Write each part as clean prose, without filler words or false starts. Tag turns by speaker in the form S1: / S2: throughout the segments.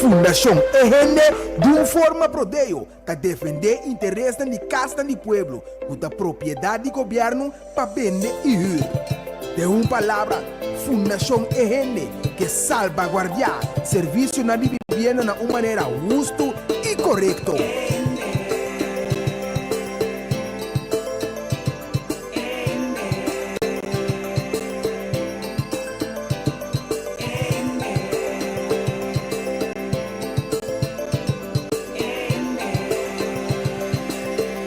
S1: Fundação EGN de uma forma prodeio para defender interesses da casa do povo, com a propriedade do governo para vender e de uma palavra, Fundação EGN que salvaguardia serviço na vivienda de uma maneira justa e correta.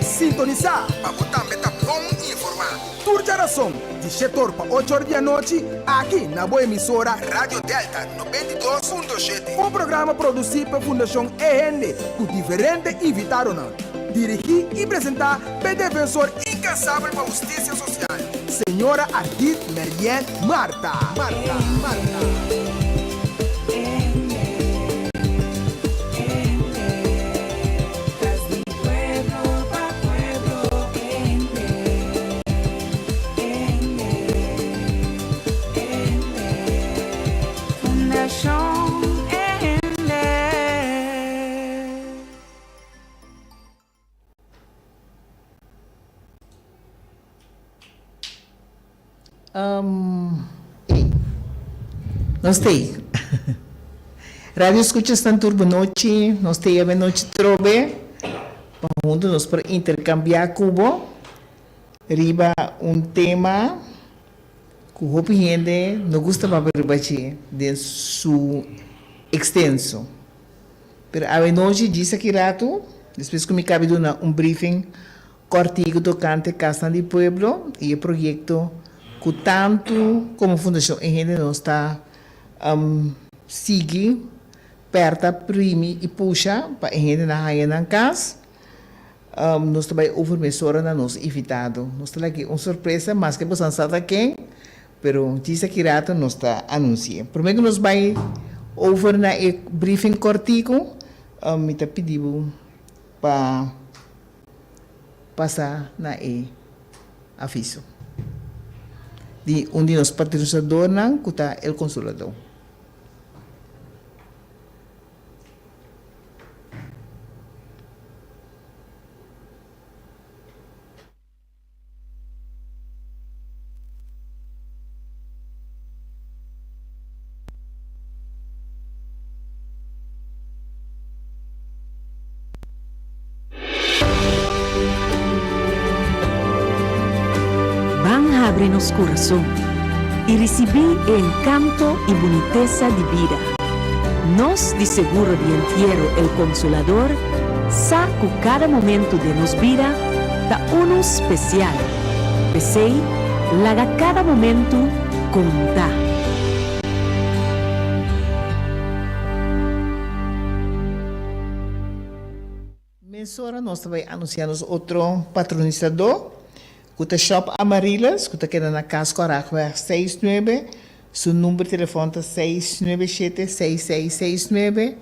S1: Sintonizar para botar meta bom e informar. Turja razão, de 7 para 8 horas da noite, aqui na boa emissora Rádio Delta 92.7. Um programa produzido pela Fundação EGN, com diferentes invitados. Dirigir e apresentar pelo defensor incansável para a justiça social, senhora Ardit Merien Marta.
S2: Nós temos rádio escutas na turbo noite, nós temos a noite trobe, para juntos nós para intercambiar cubo, riba tema que o gente não gosta para rebater de su extenso. Pero a noite disse aqui rato, depois que me cabe briefing cortigo tocante Casa do Pueblo e o projeto que tanto como Fundação EGN não está sigue perto, prime e puxa para a gente na raia na casa. Nós também overmessora na nosso invitado. Nós temos aqui uma surpresa, mas que você não sabe quem, pero diz aqui rato nós está anunciando. Primeiro nós vai over na briefing cortico, me está pedindo para passar na aviso. De onde nós patrocinadores não, que está o consulador.
S3: Abre-nos coração e receber o encanto e boniteza de vida. Nós, de seguro de entierro, el Consolador, saco cada momento de nos vida da uno especial. Pensei, laga cada momento contar.
S2: Mesora, nós também anunciamos outro patronizador. Kuta Shop Amarillas, kuta queda na Casa Coracua 69, seu número de telefone é 697-6669.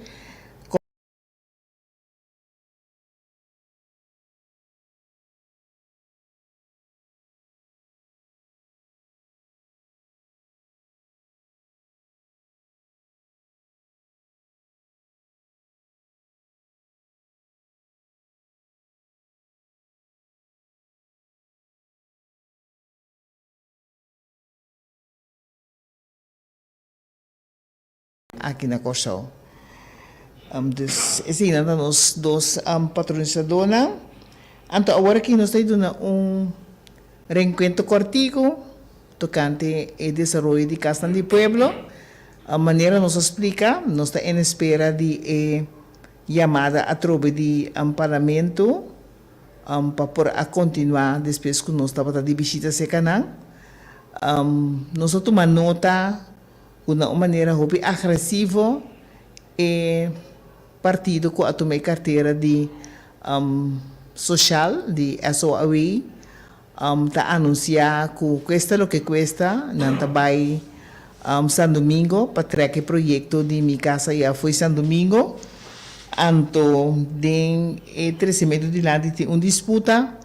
S2: Aqui na Corsão. Dus esse ainda nós dois patronizadores. Então agora que nós estamos dando reencontro cortico tocante o desenvolvimento de Casa do Pueblo. A maneira nos explica, nós estamos em espera de chamada a trobe de parlamento para continuar depois que nós estamos de visita esse canal. Nós tomamos nota uma maneira muito agressiva e partido que tomei carteira de social de SOAW está anunciar que custa o que custa não vai San Domingo para trazer o projeto de minha casa já foi San Domingo então tem crescimento de lá de uma disputa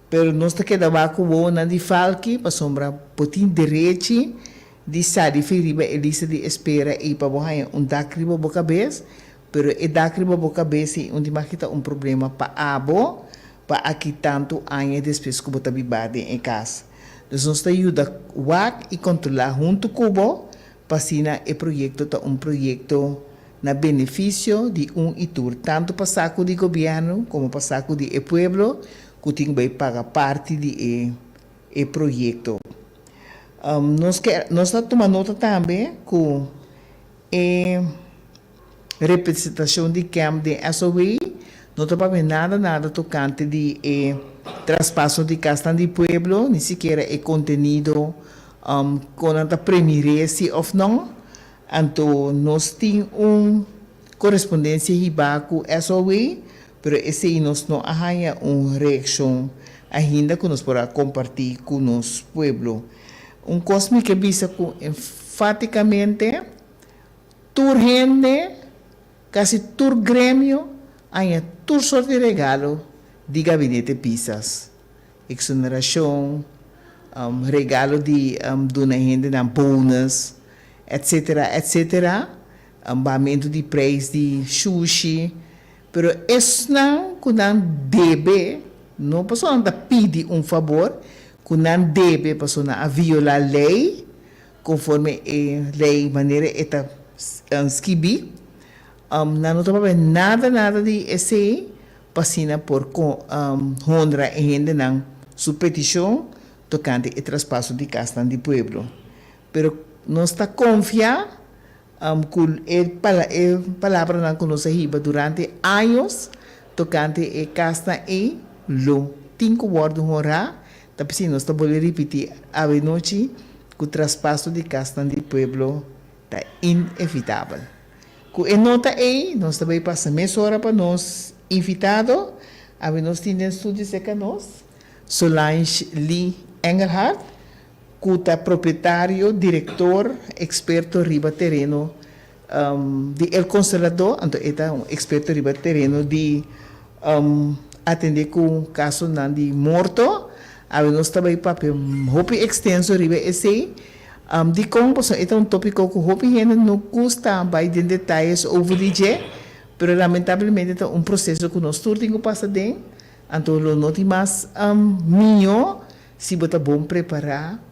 S2: pero nós está quedando com na de falque para sombra potin direito de sair feriba elisa de espera e para borrar dacri para cabeça pero e daqui ba boca besi onde makita problema pa abo pa aqui tanto anos depois que bota bibade em casa. Então nós ajuda wak e controlar junto cubo para sina e projeto tá projeto na benefício de itur, tanto para saco de governo como para saco de pueblo que tem que pagar parte de projeto. Nós estamos tomando nota também que representação de campo de SOE não está para nada tocante de traspasso de casa de pueblo, nem sequer contenido com a premierese ou não. Então, nós temos correspondência com SOE, mas esse nós não arranha reação ainda que nós podemos compartilhar com o nosso pueblo. Coisa que visa enfaticamente tur gente, quase tur grêmio, há tur sorte de regalo de gabinete pisas. Exoneração, regalo de dona gente na bônus, etc. Aumento de preço de sushi. Pero isso não, que não deve, não passou a pedir favor, que não deve passou a violar a lei, conforme a lei maneira eta esquibi. Não tem nada de esse passina por honra e gente na sua petição tocante o traspasso de casa do pueblo. Pero nós está confiar com a palavra que nós riba durante anos tocante a casa e lo 5 words honra, tapi se nós está podendo repetir a noite que o traspasso de casa do pueblo está inevitável. Com a nota aí, nós também passamos meia hora para nós invitado, nós temos estúdios que nós, Solange Lee Engelhardt, que é proprietário, diretor, experto riba terreno de El Consolador, então é experto riba terreno de atender com caso de morto, nós também papel hopi extenso riba esse. De como é tópico que hopi gente não custa vai de detalhes over DJ, pero lamentavelmente é processo que nós todos temos que passar dentro, então não tem mais minho se você bom preparar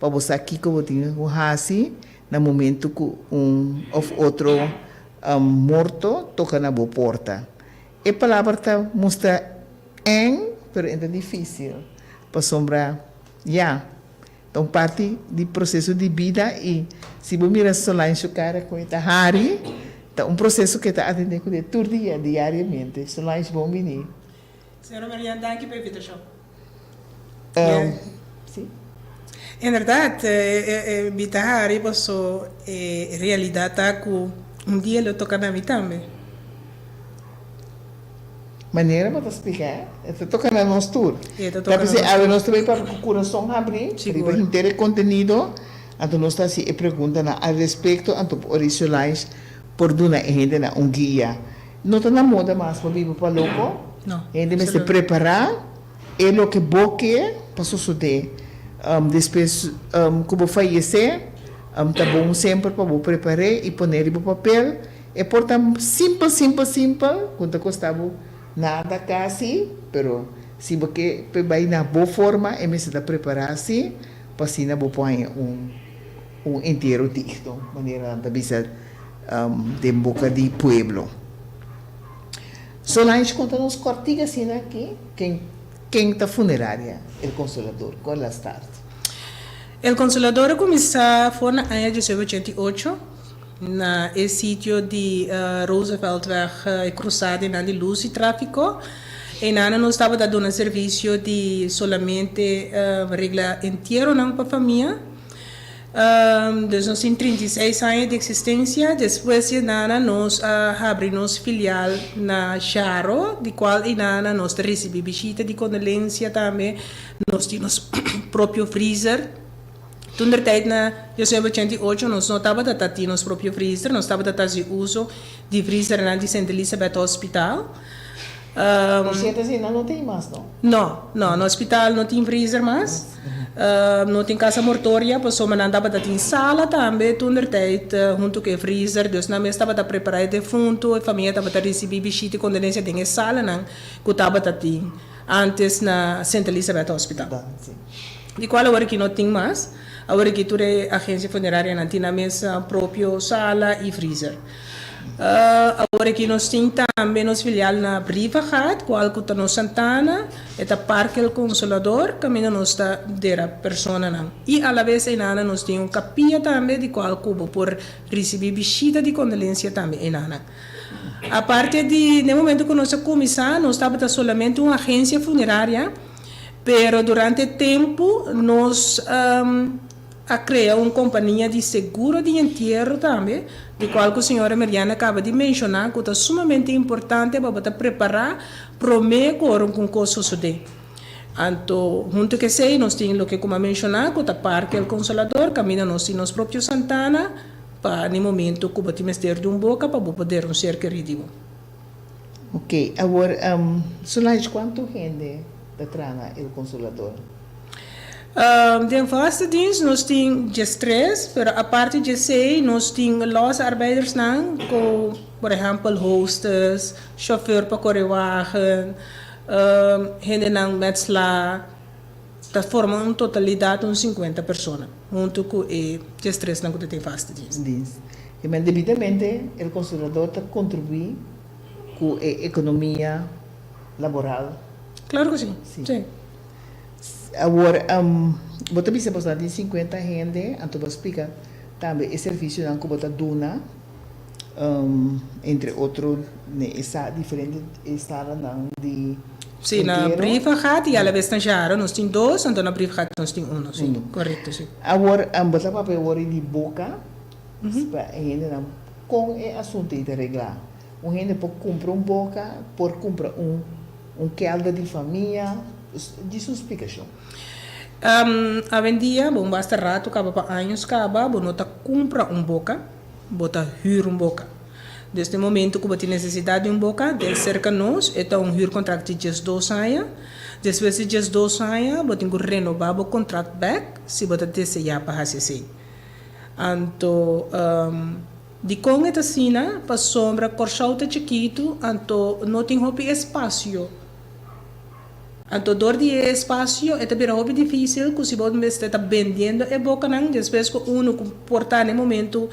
S2: para você aqui que você tem que fazer no momento que ou outro morto toca na boa porta. A palavra está mostra pero é difícil para sombrar, Então, parte do processo de vida e se você mirar Solange cara com esta Harry, é processo que está atendendo todo dia, diariamente. Solange, bom venir.
S4: Senhora Mariana, dank pela invitação.
S2: Sim.
S4: Em verdade, Bita Harry passou a realidade que dia ele toca na mim também.
S2: Maneira para explicar, está tocando a nós tudo. Nós também para o coração abrir, para inteiro conteúdo, então nós está se perguntando a respeito do originais por dona gente na guia. Não está na moda mais para viver para louco.
S4: Não.
S2: Gente me se preparar, é o que boque para suceder. Depois, como falecer, tá bom sempre para preparar e pôr no papel. É portanto simples, quanto custava nada quase, pero se você vai na boa forma, é necessário preparar-se para assim não pôr inteiro disto, maneira da visa de boca de pueblo. Solange conta-nos cortiga assim aqui, quem está funerária, o Consolador, qual é a start?
S4: O Consolador começou foi na ano de 1988, na sítio de Rooseveltweg cruzado na de luz e tráfico. E nós não estava dando serviço de solamente regla inteiro não para a família. Nós temos 36 anos de existência. Depois nós abrimos filial na Charo, de qual nós recebemos visita de condolência também. Nós temos próprio freezer. Toen de tijd na 1988, nós não estava a ter nosso próprio freezer, nós estava a ter uso de freezer na de St. Elizabeth Hospital.
S2: Você assim, não tem mais, não?
S4: Não, no hospital não tem freezer mais. Não tem casa mortória, pessoa não andava tem sala também, tudo tijd, junto com o freezer, dus na mesa estava preparar defunto, a família estava receber visita quando nem se tem sala, não, que estava tem antes na Santa Elizabeth Hospital. De qual hora que não tem mais, agora que toda a agência funerária não tem na mesa própria sala e freezer. Agora que nós temos também nos filial na Brivagat, qual que está no Santana, é o Parque El Consolador, caminho nós está dera persona não. E a la vez ainda nós temos capilla também, de qual cubo por receber visita de condolência também ainda. A parte de, no momento que nós começamos, nós estava solamente uma agência funerária, pero durante o tempo nós a criar uma companhia de seguro de enterro também, de qual a senhora Mariana acaba de mencionar, que é sumamente importante para preparar para o concurso sude. Então, junto que sei, nós temos o que como mencionar, que é o Parque El Consolador, caminha nós em nosso próprio Santana, para no momento que vamos ter de boca para poder ser querido.
S2: Ok, agora, Solange, quanto gente está El Consolador?
S4: De vaste dienst, nós temos 13, mas a parte de 6, nós temos os arbeiders, como, por exemplo, hostess, chauffeur para correwagen, gente não metzla, dat forma uma totalidade de 50 pessoas, junto com os 13 que tem vaste dienst.
S2: E devidamente, o consolador contribui com a economia laboral.
S4: Claro que sim. Sim.
S2: Agora, você pensa bastante em 50 gente, então você explica também o serviço que você dá, entre outros, essa diferente estado de
S4: sim, na Brivagat e a la vez na Jara, nós temos 2, então na Brivagat nós temos 1, sim, correto, sim.
S2: Agora, você vai falar de boca, com o assunto de arreglar. Um gente pode comprar boca, pode comprar caldo de família, disso explicação.
S4: A vendia, bom, basta rato, acaba para anos, acaba, bom, não compra boca, bota hyr boca. Desde o momento que você tem necessidade de boca, de cerca nós, é um hyr contrato de 2 anos. Depois de 2 anos, você tem que renovar o contrato back, se você desejar para fazer. Então, de com esta cena, para sombra, corchauta chiquito, então não tem espaço. Então, dor de espaço é também muito difícil, porque se você está vendendo a boca, depois que uno porta no momento,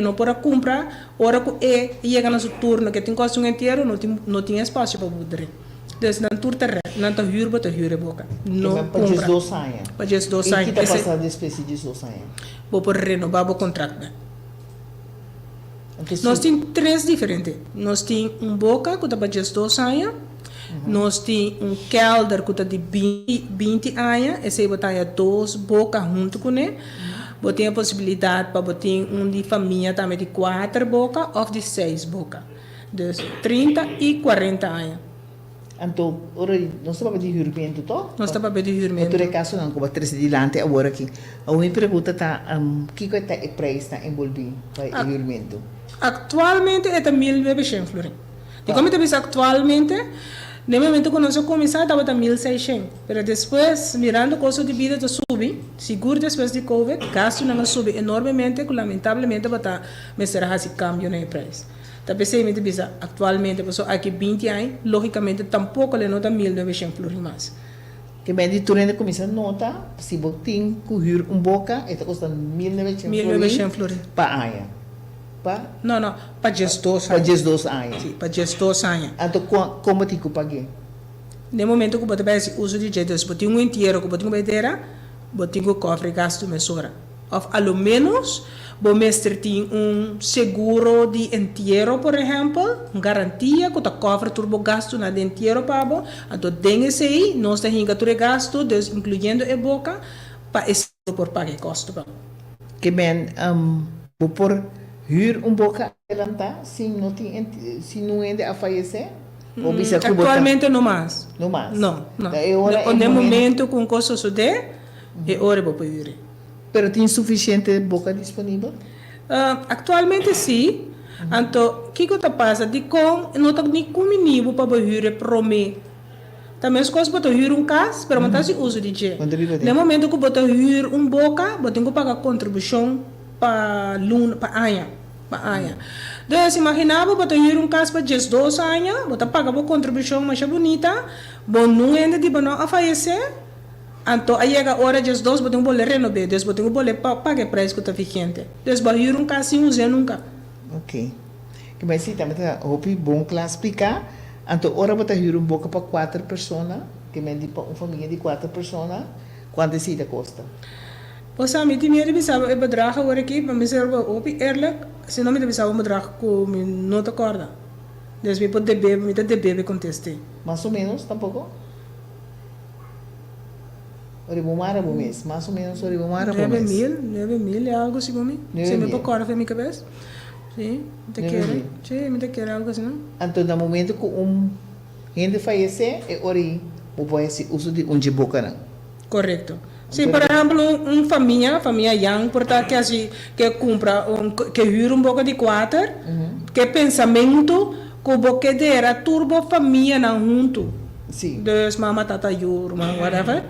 S4: não pode comprar, hora que chega no seu turno, que tem custo inteiro, não tem espaço para poder. Então, não turta não está hyr a boca. Não
S2: para 2 anos.
S4: Para 2 anos.
S2: E que está passando depois de 2 anos?
S4: Vou por renovar o contrato. Nós temos 3 diferentes. Nós temos boca, que está para 2 anos. Nós temos kelder que está de 20 anos, esse botar 2 bocas junto com ele. Você tem a possibilidade para botar de família também de 4 bocas ou de 6 bocas. Dus 30 e 40 anos.
S2: Então, nós estamos de hurmento, toch?
S4: Nós estamos de hurmento.
S2: Em caso, não, como 3 diante agora aqui. A minha pergunta está, que é o preço envolvido para o hurmento?
S4: Atualmente é 1.900 florins. E como eu atualmente, no momento que nós começamos, estava a 1.600. Mas depois, mirando o custo de vida subir, seguro depois de Covid, o gasto não subir enormemente, que lamentavelmente vai começar esse câmbio no preço. Também se me diz, atualmente, aqui 20 anos, logicamente, tampouco le nota 1.900 florins mais.
S2: Que bem, de turno começa a nota, se você tem que boca, está custando 1.900
S4: florins
S2: para ano.
S4: Não, para 2 anos.
S2: Para 2 anos.
S4: Sim, para 2 anos.
S2: Então, como tem que pagar?
S4: No momento que você faz uso de jeito, você tem inteiro que você tem que tem que cobrar gasto mesura. Ou, ao menos, você tem seguro de inteiro, por exemplo, garantia que você cobra todo o gasto na de inteiro, então, tem esse aí, nós temos que gasto, incluindo a boca, para esse por pagar custo.
S2: Que bem, por huur boca adelantar, se não ainda a falecer?
S4: Atualmente não mais.
S2: Não mais?
S4: Não. No momento com custo sude, é hora para poder.
S2: Pero tem suficiente boca disponível?
S4: Atualmente sim, Então, o que que passa? De com, não tá nem comigo para hyre prome. Também as coisas para hyre casa, para manter se uso de je. No momento que botar hyre boca, botar que pagar contribuição para luna, para anha. Então, se imaginava botar hyre casa para 2 anos, botar pagar uma contribuição mais bonita, bom não ainda de bom a falecer. Então, aí chega a hora de 2, botar boleto renovar, depois botar boleto pagar preço que está vigente. Depois botar hyre casa sem usar nunca.
S2: Ok. Que mas sim, também tá bom classe explicar. Então, ora botar hyre boca para 4 pessoas, que me para uma família de 4 pessoas, quanto decide custa?
S4: Pois a mim também deve saber o bedrag agora aqui, para me ser eerlijk, se não me deve saber o bedrag que me não te acorda. Dus me pode debe contestar.
S2: Mais ou menos, tampouco? Oribumara por mês, mais ou menos oribumara por mês.
S4: 9.000 é algo assim para mim. Se me acorda para minha cabeça. Sim, me te quer algo assim, não?
S2: Então, no momento que gente falece, é ori, o pode se uso de boca, não?
S4: Correto. Se, por exemplo, uma família young, portanto, que assim, que compra, que hyra boca de 4, que pensamento, que o boca dera turbo família não junto.
S2: Sim.
S4: Dus mama, tata, irmã, whatever.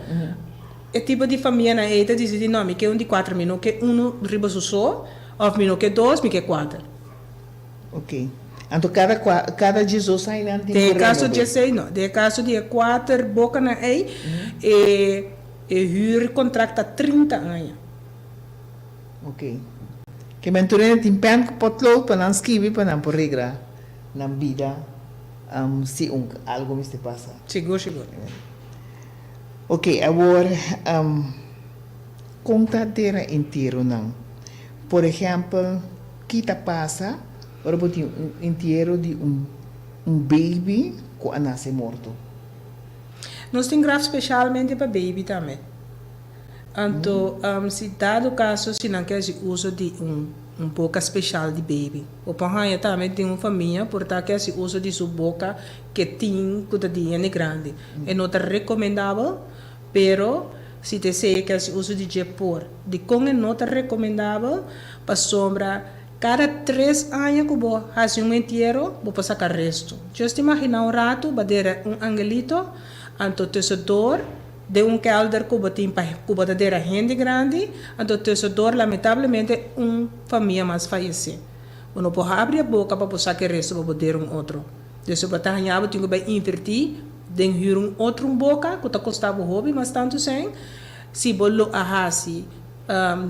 S4: É tipo de família na eita, diz de nome, que de 4 minutos, que riba só, ou minutos que 2, que 4.
S2: Ok. Então, cada Jesus sai na
S4: de caso de 6, não. De caso de 4 boca na ei, e huur contract a 30 anos.
S2: Ok. Que menturene tem pen que potlood para não escrever para não por regra na vida se algo me passa.
S4: Seguro.
S2: Ok, agora contadeira inteiro não. Por exemplo, que tá passa, ora botar inteiro de baby que nasce morto.
S4: Nós temos grafo especialmente para baby também. Então, se dado o caso, se não quer uso de boca especial de baby. O panhanha também tem uma família, portanto, que se uso de sua boca que tem cuidadinha grande. É não recomendável, pero se te sei que se uso de jepor, de como é não recomendável, para sombra cada 3 anos que vou fazer inteiro, vou passar o resto. Just imagina rato, vai ter angelito, então tesouro de kelder que vai ter a gente grande, então tesouro, lamentavelmente, família mais faleceu. Não pode abrir a boca para passar o resto, para poder outro. Então, se você tem que invertir, de outro boca, que custava o hobby, mas tanto sem, se você arrasi,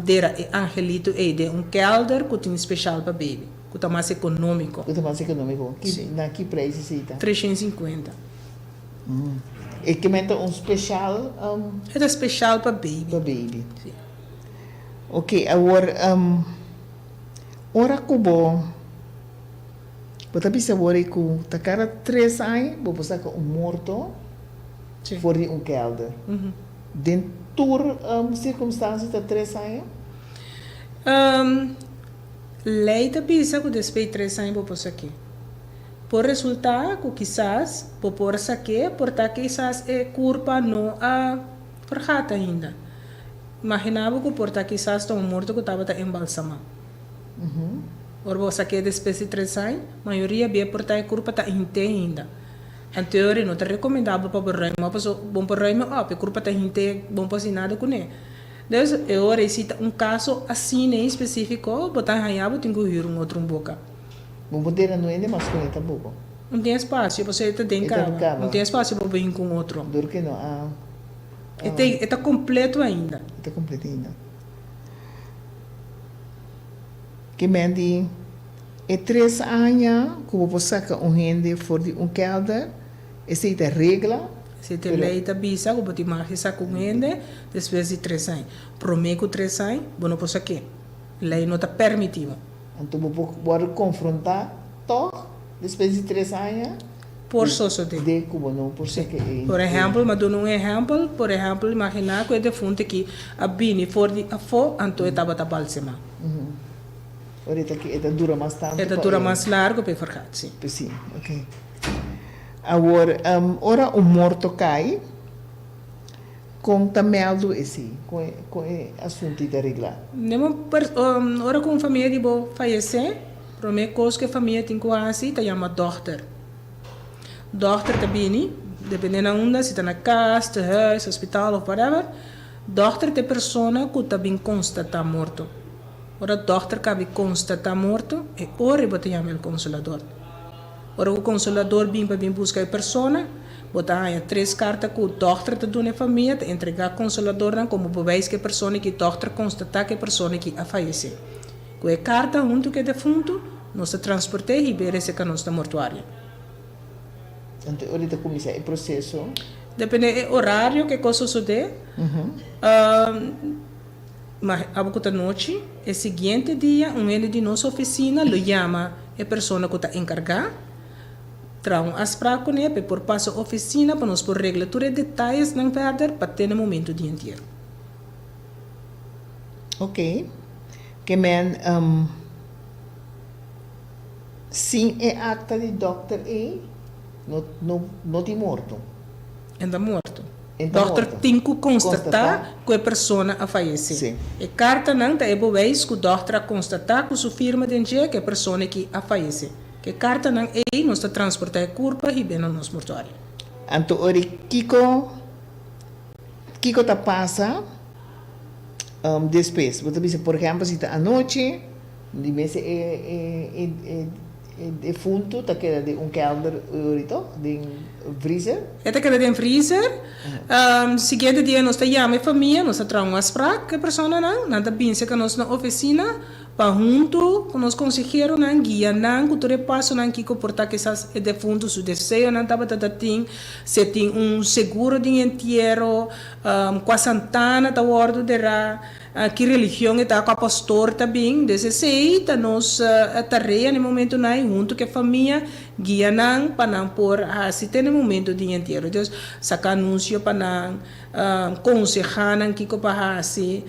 S4: dera angelito de kelder que tem especial para baby, que é mais econômico.
S2: Que é mais econômico. Na que preço se está?
S4: 350.
S2: E que menta especial?
S4: É especial para baby.
S2: Para baby.
S4: Sim.
S2: Ok, agora, ora kubo, bota bisa agora que tá cara 3 anos, vou passar com morto, for de kelder. Dentro circunstâncias de 3 anos?
S4: Leita bisa que depois de 3 anos vou passar aqui. Por resultado, que quizás, por saque, porque quizás é culpa não a forjata ainda. Imaginava que por quizás estava morto que estava embalsamado. Por você que depois de 3 anos, a maioria vê por a culpa está ainda. Em teoria, não está recomendável para o rei, mas bom para o rei, a culpa está ainda, bom para nada com ele. Então, eu recito caso assim específico, botar em raiabo, tem que ir outro boca.
S2: Bom poder não é mais com ele pouco.
S4: Não tem espaço, você está dentro de casa. Não tem espaço para vir com outro.
S2: Duro que não.
S4: Está completo ainda.
S2: Está completo ainda. Que mende é 3 anos que você saca gente for de kelder, essa é a regra.
S4: Se te lei da bisa, que você marca saca gente, depois de 3 anos. Prometo 3 anos, não pode sacar. Lei não está permitido.
S2: Então, vou confrontar todo depois de 3 anos.
S4: Por socio de
S2: Cuba, não por ser que
S4: por exemplo, mas dou exemplo, por exemplo, imagina que é de fonte que a bini for de afo, então estava tabalsema.
S2: Ahorita que dura mais tempo.
S4: Dura mais largo para forjar, sim.
S2: Sim, ok. Agora, ora o morto cai, com tameldo esse, com assunto de arreglar.
S4: Ora com família de bo falecer, Primeira coisa que a família tem que fazer é chamar dochter. Dochter também, dependendo de onde, se está na casa, huis, hospital ou whatever, dochter é pessoa que também constata morto. Ora, dochter que constata morto, e ora você chama o consolador. Ora, o consolador vem para buscar a pessoa, botar aí 3 cartas que o dochter te dá na família, te entregar ao consolador como bewijs que a pessoa que dochter constata que a pessoa que a faleceu. Com a carta junto com o defunto, nós transportamos e ver se que nós está mortuária.
S2: Então, ahorita começa o processo.
S4: Depende do horário que coisa sucede. Mas a pouco noite, o seguinte dia, de nossa oficina lhe chama a pessoa que está encarregada, traz as práticas para por passo a oficina para nós por regla todos os detalhes não perder para ter no momento de inteiro.
S2: Ok. Que men sim é acta de doctor e não tem morto.
S4: Ainda morto.
S2: Ainda
S4: Doctor
S2: morto.
S4: tem que constatar que a pessoa a faleceu.
S2: Sim.
S4: E carta não é bewijs que o doutor constatar que sua firma de que a pessoa que a faleceu. Que carta não é nós transportar a corpo e bem no nosso mortuário.
S2: Então, ori Kiko tá passa depois. Você diz, por exemplo, se está à noite, de vez defunto, tá queda de kelder ahorita, de freezer.
S4: Esta queda de freezer. Seguinte dia nós chamamos a família, nós trazemos as práticas que a pessoa não está pensa que nós na oficina para junto com os conseguiram não guia não que todo passo não que comportar que essas defunto su desejo não estava tem se tem seguro de inteiro com a Santana tá ordo de que religião está com a pastor também desse seita nós tarefa no momento não junto que a família guia não para não por se tem no momento de inteiro então saca anúncio para não aconselhar não que para assim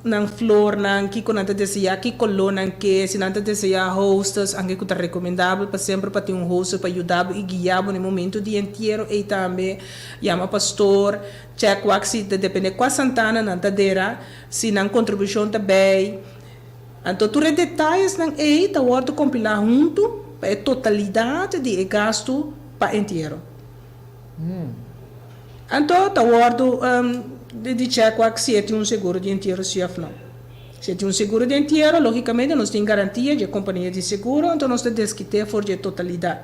S4: nang flor nang kiko nanta deseja que colou nang que se nanta deseja hostes anche que tá recomendável para sempre para ter host para ajudar e guiar no momento de inteiro e também chama pastor check wax se depende qual Santana nanta dera se nang contribuição também então todos os detalhes nang tá ordo compilar junto para a totalidade de gasto para inteiro então tá ordo de check se tem seguro de inteiro se não. Se tem seguro de inteiro, logicamente nós temos garantia de companhia de seguro, então nós temos que ter for de totalidade.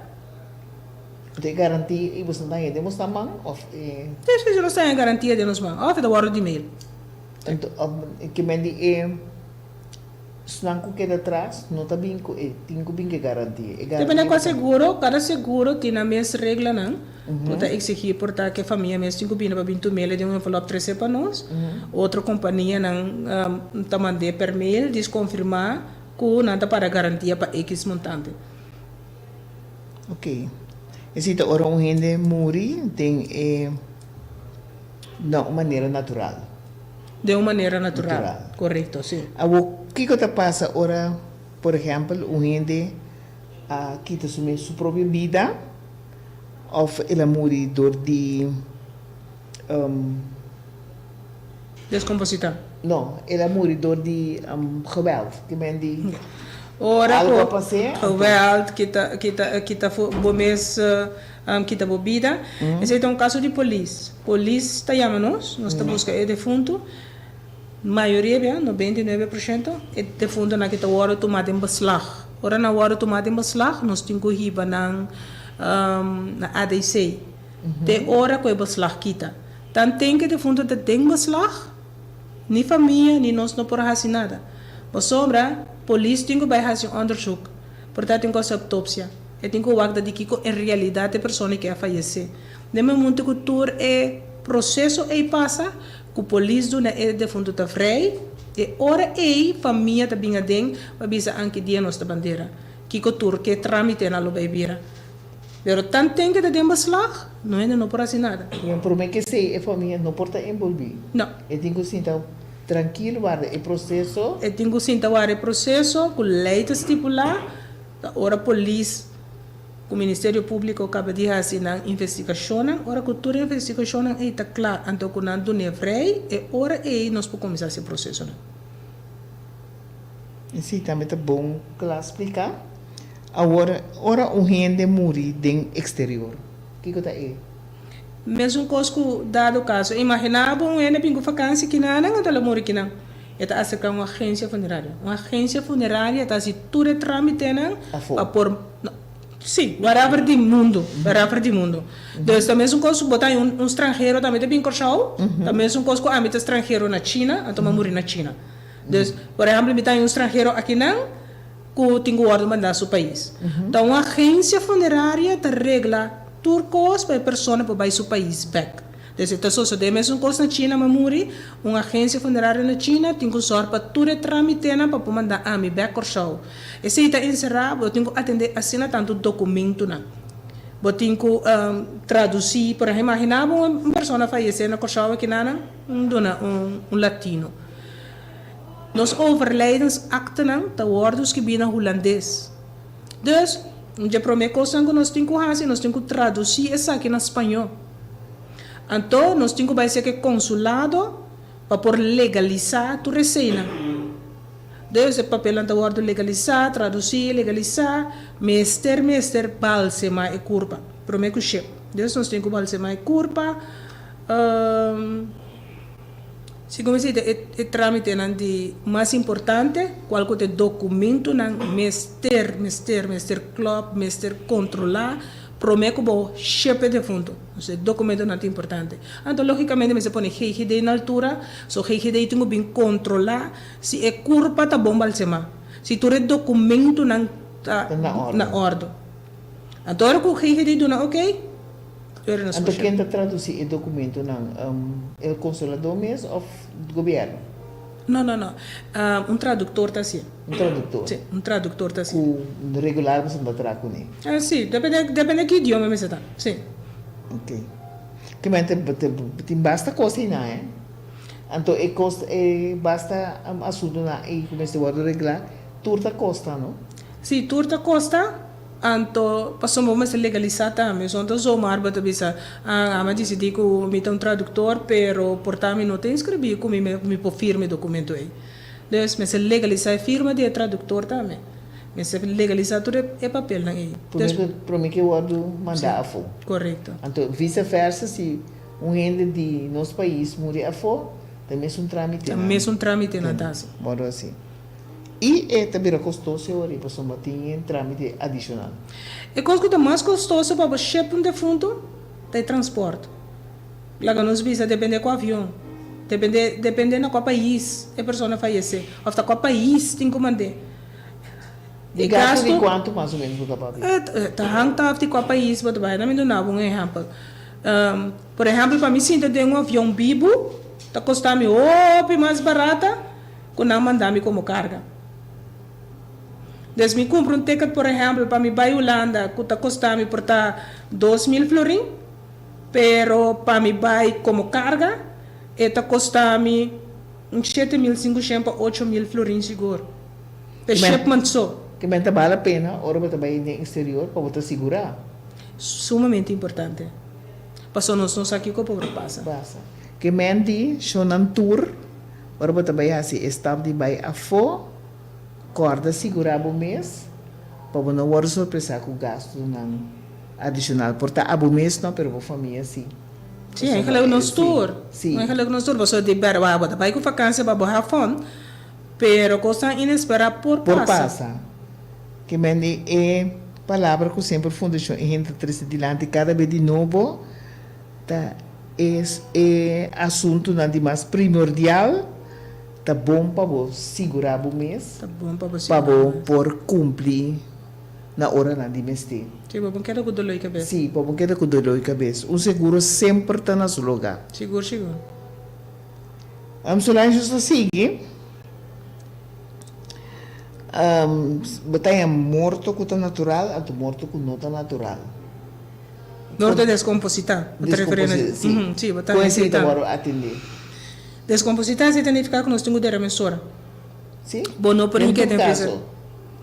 S2: Tem garantia e você não tem demonstrar mão?
S4: Se nós temos garantia de nós mão, ou da hora de e-mail.
S2: Então, que mendi senão que queda atrás, não está bem tem que garantia.
S4: Depende qual seguro, cada seguro tem a mesma regra, não? Pode exigir portar que a família mesmo tem que vir para 20 mil de envelope 13 para nós. Outra companhia não está mandando per mail desconfirmar que não está para garantia para X montante.
S2: Ok. Existe ora gente morre tem de uma maneira natural.
S4: De uma maneira natural. Correto, sim.
S2: O que está passa ora, por exemplo, gente que está assumindo sua própria vida ou ela morre de
S4: Descomposição.
S2: não, ela morre de geweld, que men die
S4: Ora,
S2: algo passei,
S4: geweld, que tá bom mês, que tá bebida. Esse é um caso de polícia. Polícia está chamando nós estamos buscando o defunto. Maioria, 99%, é defunto na que está hora tomada em beslag. Ora na hora tomada em beslag, nós temos que ir na ADC. De hora que o beslag quita. Então tem que defunto tem beslag, nem família, nem nós não podemos fazer nada. Mas sobra, polícia tem que fazer onderzoek. Portanto, tem que fazer autópsia. E tem que ver de que em realidade a pessoa que a faleceu. De momento que todo é processo e passa, que o polícia do defunto está frei, e ora a família está bem adem, para bisa anche dia nossa bandeira. Que o tur que tramite na loba ibira. Pero tanto tem que ter beslag, não pode fazer nada.
S2: por mim que sei, a família não pode envolver.
S4: Não.
S2: Eu tenho que sentar tranquilo, guarda o processo.
S4: Eu tenho que sentar o processo, com lei estipular, ora polícia, o Ministério Público acaba de fazer na investigação, ora que toda a investigação está clara, então que não é frei, e ora nós podemos começar esse processo.
S2: Sim, também tá bom que lá explicar. Agora, ora gente morre no exterior. O que está aí?
S4: Mesmo cosco dado caso, imaginava um ene pingo vacância que não ela mori que não. Eta acerca uma agência funerária. Uma agência funerária está se tudo tramite não a por sim, whatever de mundo, whatever de mundo. Então, também um costo botar um estrangeiro também de bem corchau, também um costo a meta estrangeiro na China, a tomar morir na China. Então, por exemplo, me um estrangeiro aqui não, que tem que mandar seu país. Então, uma agência funerária te regla turcos para a pessoa para seu país back. Então, se tem mesmo coisa na China, mas morre, uma agência funerária na China tem que usar para tudo tramite para mandar a mim back corchau. E se está encerrado, eu tenho que atender assinar tanto documento não. Eu tenho que traduzir, por exemplo, imaginava uma pessoa falecer na corchau aqui não, um latino. Nos overlijdensakte te worden geschreven in Hollandes. Dus, de primeira coisa que nós temos que fazer, nós temos que traduzir isso aqui em espanhol. Então, nós temos que fazer que consulado para por legalizar tu receita. Dus, o papel te worden legalizar, traduzir, legalizar, meester, balsema e curva. Primeiro que chega. Dus, nós temos que balsema e curva. Segundo se o trâmite de mais importante, qual que é o documento não mester club, mester controlar, prometo bom chefe de fundo, o documento não é importante. Então logicamente me se põe GGD na altura, so GGD tem que bem controlar se é curva tá bom balsema, se tu é documento não tá na ordem. Então com GGD tu não ok?
S2: Então quem está traduzir o documento não é o consolador mesmo ou o governo?
S4: Não. Um tradutor está assim.
S2: Um tradutor?
S4: Sim, um tradutor está assim.
S2: O regular você não vai com ele?
S4: Sim, depende de que idioma você está. Sim.
S2: Ok. Que tem basta coisa aí, não é? Então, basta assunto e começa a regular, turta costa, não?
S4: Sim, turta costa. Anto passou mas legalizar também, então só mar bata bisa ama decidi que me tem um tradutor, pero portami não tem escrevi como me por firme documento aí. Então, mas se legalizar a firma de tradutor também. Mas se legalizar tudo é papel não aí.
S2: Por mim que eu vou mandar a fo.
S4: Correto.
S2: Então, vice-versa se gente de nosso país morrer a fo, também é um trâmite.
S4: Também é um trâmite na taça.
S2: Bora assim. E também custoso para pessoa tem trâmite adicional.
S4: E coisa que é mais custoso para o chefe de fundo é transporte. Lá que nós visa depende do avião, depende do país a pessoa falece, ou da qual país tem que mandar.
S2: E gasto de quanto mais ou menos para pagar?
S4: Tá hangta de qual país você vai, não me dá um exemplo. Por exemplo, para mim se eu tenho um avião vivo, tá custando mais barata, que não mandar-me como carga. Desde me compro um ticket, por exemplo, para me ir à Holanda, que está custando por 2.000 florin, pero para me ir como carga, está custando 7.500 a 8.000 florin seguro. Para shipment só.
S2: Que vale a pena, ora para trabalhar no exterior, para você segurar?
S4: Sumamente importante. Passou nós aqui com o povo passa.
S2: Que mendi, shonan tour, ora para trabalhar se estava de vai a fo, corda segurar o mês, para não ter surpresa com o gasto não adicional. Portanto, a mês não, pero a família sim.
S4: Sim, é que o nosso tour.
S2: Sim.
S4: É que o nosso tour, você de berba, vai com vacância para boa fun, pero coisa inesperada por passa.
S2: Que mendi é palavra que sempre fundação e gente triste dilante cada vez de novo, tá é assunto não de mais primordial. Tá bom para você segurar o mês,
S4: tá bom para você
S2: por cumprir na hora de mês.
S4: Sim, para queda com dor de cabeça.
S2: Sim, para queda com dor de cabeça. O seguro sempre está no seu lugar.
S4: Seguro.
S2: Vamos lá, justo seguir. Batalha morto com o natural, a morto com não natural.
S4: Morto descompositar.
S2: Sim,
S4: batalha
S2: agora atender.
S4: Descompositar significa que nós temos que remessora.
S2: Sim?
S4: Bom, não por que tem
S2: caso.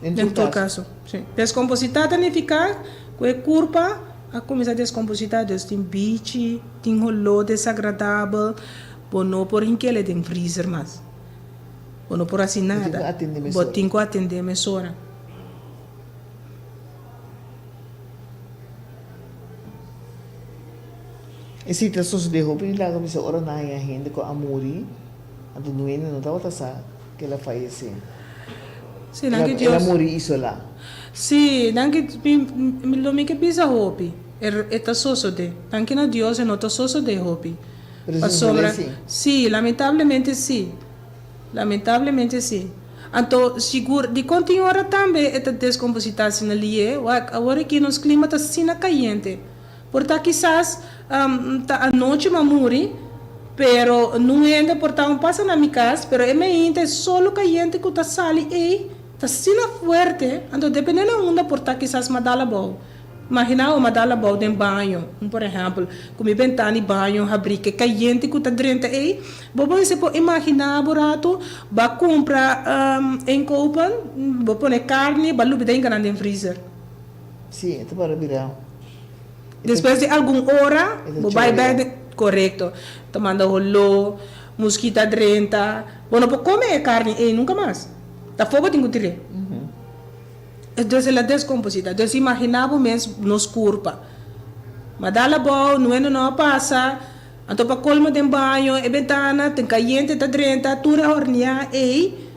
S4: Em todo caso. Sim. Descompositar significa que a curva a começar a descompositar, tem bicho, tem rolo desagradável, bom, não por que ele tem freezer mais. ou não por assim nada. Botinho atender a emissora.
S2: E se tá só de roupa, ele lá começa a orar na gente com amor, então não é não tá que ela faz assim.
S4: Sim, não que Deus.
S2: Ela morre isso lá.
S4: Sim, não que lo me que pisa roupa. Tá só de. Não que na Deus não tá só de roupa. Sim, lamentavelmente sim. Lamentavelmente sim. Então, seguro, de continuar também esta descomposição ali, agora que nos clima está sina caliente. Portanto, quizás a noite vai morrer, pero não ainda portanto passa na minha casa, pero é ainda só caliente que está sali e está sina forte. Então, dependendo da onda, portanto, quizás madala bom. Imagina o madala bom de banho, por exemplo, como ventana banho, abrir que caliente que está dentro aí, você pode imaginar barato, vai comprar em Copan, vai pôr carne, vai lubir dentro do freezer.
S2: Sim, é para virar.
S4: Depois de alguma hora, vai bem correto, tomando rolo, mosquita dentro, não pode comer carne e nunca mais. Da fogo tem que tirar. Então, é a descomposição. Então, imaginava mesmo nos curva. Mas dá bom, não passa. Então, para colmo de banho, é ventana, tem caliente, está dentro, tudo hornear, e...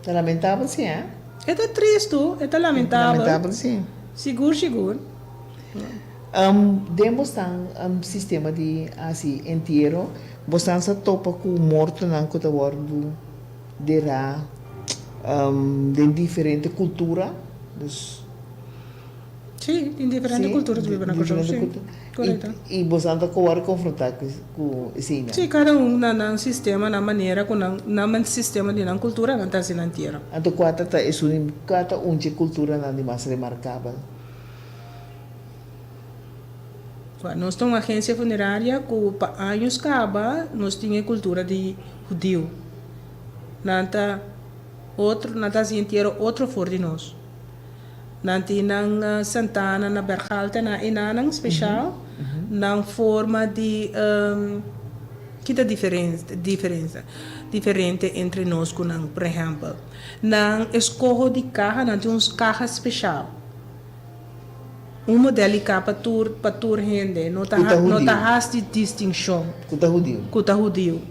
S2: É lamentável, sim, é?
S4: É triste, é lamentável.
S2: Lamentável, sim.
S4: Seguro.
S2: Demos um sistema de, assim, inteiro, você topa com morto, não, que está guardando de lá, de diferente cultura.
S4: Sim, em diferente cultura vive na coisa, sim. Correto.
S2: E você anda confrontar com esse.
S4: Sim, cada na sistema, na maneira, na sistema de na cultura, não está sendo inteiro.
S2: Então, cada cultura não é mais remarcável.
S4: Nós temos uma agência funerária que, para anos acaba, nós tínhamos cultura de judeu. Nanta inteiro outro for de nós. Nanti na Santana, na Berhalta, na Inanang especial, na forma de que a diferença entre nós com nang, por exemplo, na escorro de carro, nanti uns carro especial. Modelo para tur rende, não tá de distinção. Kuta judeu.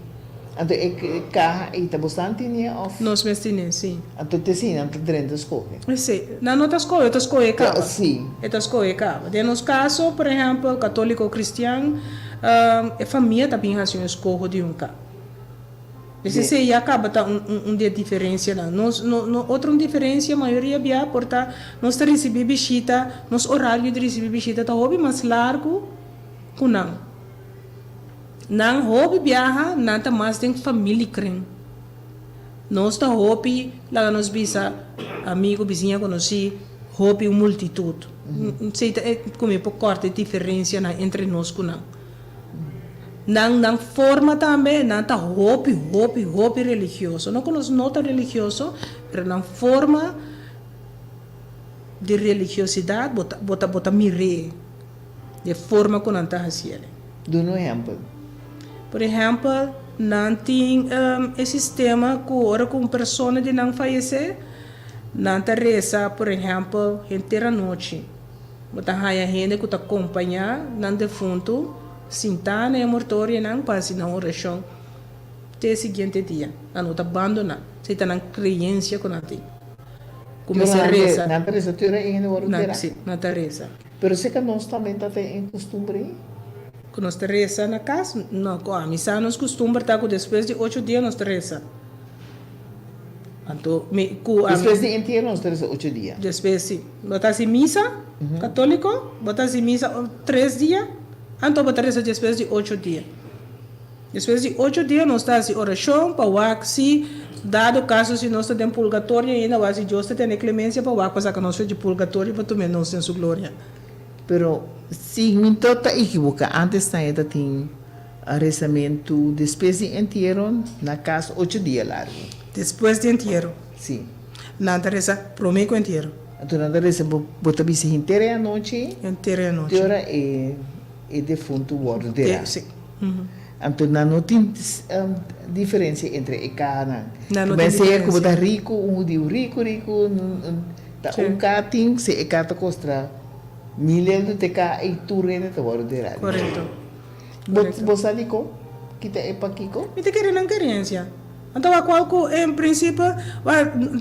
S2: Então, é carro e tá bastante né?
S4: Nós mesmo sim.
S2: Então, te sim, não tá dentro escorre.
S4: Sim, não tá escorre cava.
S2: Sim.
S4: Tá escorre cava. De nos caso, por exemplo, católico ou cristiano, a família também faz escorro de carro. Esse se acaba tá de diferença lá. Outra diferença, a maioria via porta nós recebemos visita, nosso horário de receber visita tá hobby mais largo que não. Não hobby viaja, não tá mais tem família crem. Nós tá hobby lá nos visa amigo, vizinha conheci, hobby multitude. Sei como por corta diferença entre nós com não. Nang forma também, não tá hobby religioso. Não conosco nota religioso, mas na forma de religiosidade, bota mire, de forma que não tá fazendo.
S2: Dá um exemplo.
S4: Por exemplo, não tem esse sistema que ora com pessoa de não falecer, não tá reza, por exemplo, inteira noite. Bota a gente que tá acompanhar, não defunto, sentar na mortória não passa na oração até o seguinte dia a não abandona se está na crença com a ti começa a rezar
S2: na reza tu era em hora
S4: sim na reza
S2: pero se que nós também tá em costume
S4: que nós reza na casa não com a missa nos costume tá que depois de 8 dias nós reza então
S2: depois de inteiro nós reza 8 dias
S4: depois sim botar-se missa católico botar-se missa 3 dias. Então, vou trazer depois de 8 dias. Depois de 8 dias, nós estamos em oração para o se dado o caso, se nós estamos em purgatório, ainda o se Deus tem clemência para o passar que nós estamos de purgatório, para também nós temos sua glória.
S2: Pero, se me está equivocado, antes ainda tem rezamento depois de inteiro, na casa 8 dias largo.
S4: Depois de inteiro?
S2: Sim.
S4: Nada reza, prometo inteiro.
S2: Então, nada reza, bota a inteira a noite?
S4: Inteira a noite.
S2: Inteira e defunto guarda de lá.
S4: Sim.
S2: Então, não tem diferença entre ecana.
S4: Não
S2: Mas
S4: tem
S2: se é como
S4: diferença.
S2: tá rico, rico, tá
S4: Sim.
S2: cating, se ecata custa milhão de teca e turene tá bora de rádio.
S4: Correto. Correto.
S2: Você dico, kita é para Kiko?
S4: Me te querem não querência. Então, a qual em princípio,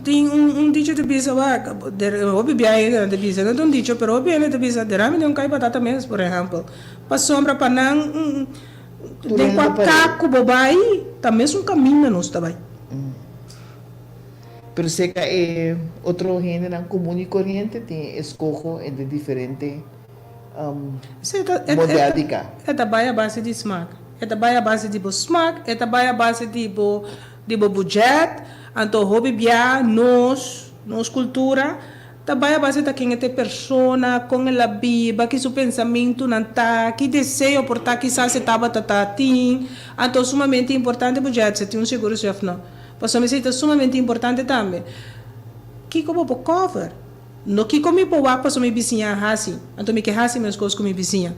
S4: tem dicho de bisa, o bebê ainda de bisa, não tem dicho, pero o bebê de bisa, de rame de cai batata mesmo, por exemplo. Para sombra, para não, tem caco, bobai, tá mesmo um caminho não está bem.
S2: Pero se que é outro gênero comum e corrente, tem escojo entre diferentes modalidades.
S4: É também a base de smack. É também a base de bo smack, é também a base de bo budget, então hobby bia, nos cultura, também a base da quem é persona, com ela biba, que seu pensamento não tá, que desejo por tá, que se estava tatatim, então sumamente importante budget, se tem seguro chef não. Posso me dizer sumamente importante também. Que como por cover, no que como por wap posso me vizinha assim, então me que assim meus coisas com me vizinha.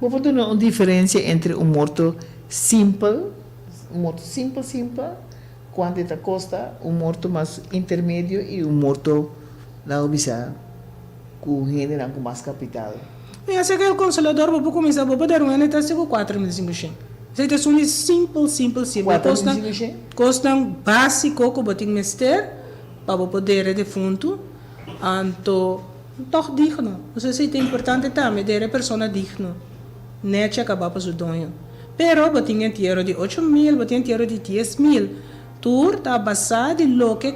S2: Vou fazer uma diferença entre morto simples, quanto está custa, morto mais intermédio e morto não bisa com gênero com mais capital.
S4: E assim que o consolador vou começar a poder um tá seguro 4.500. Isso é um simples. Custam básico que botem mester para poder de fundo, então toch digno. Você sei é importante também ter a pessoa digno. Net acabar para o donho. Pero botem dinheiro de 8.000, botem dinheiro de 10.000. Tur tá basado de lo que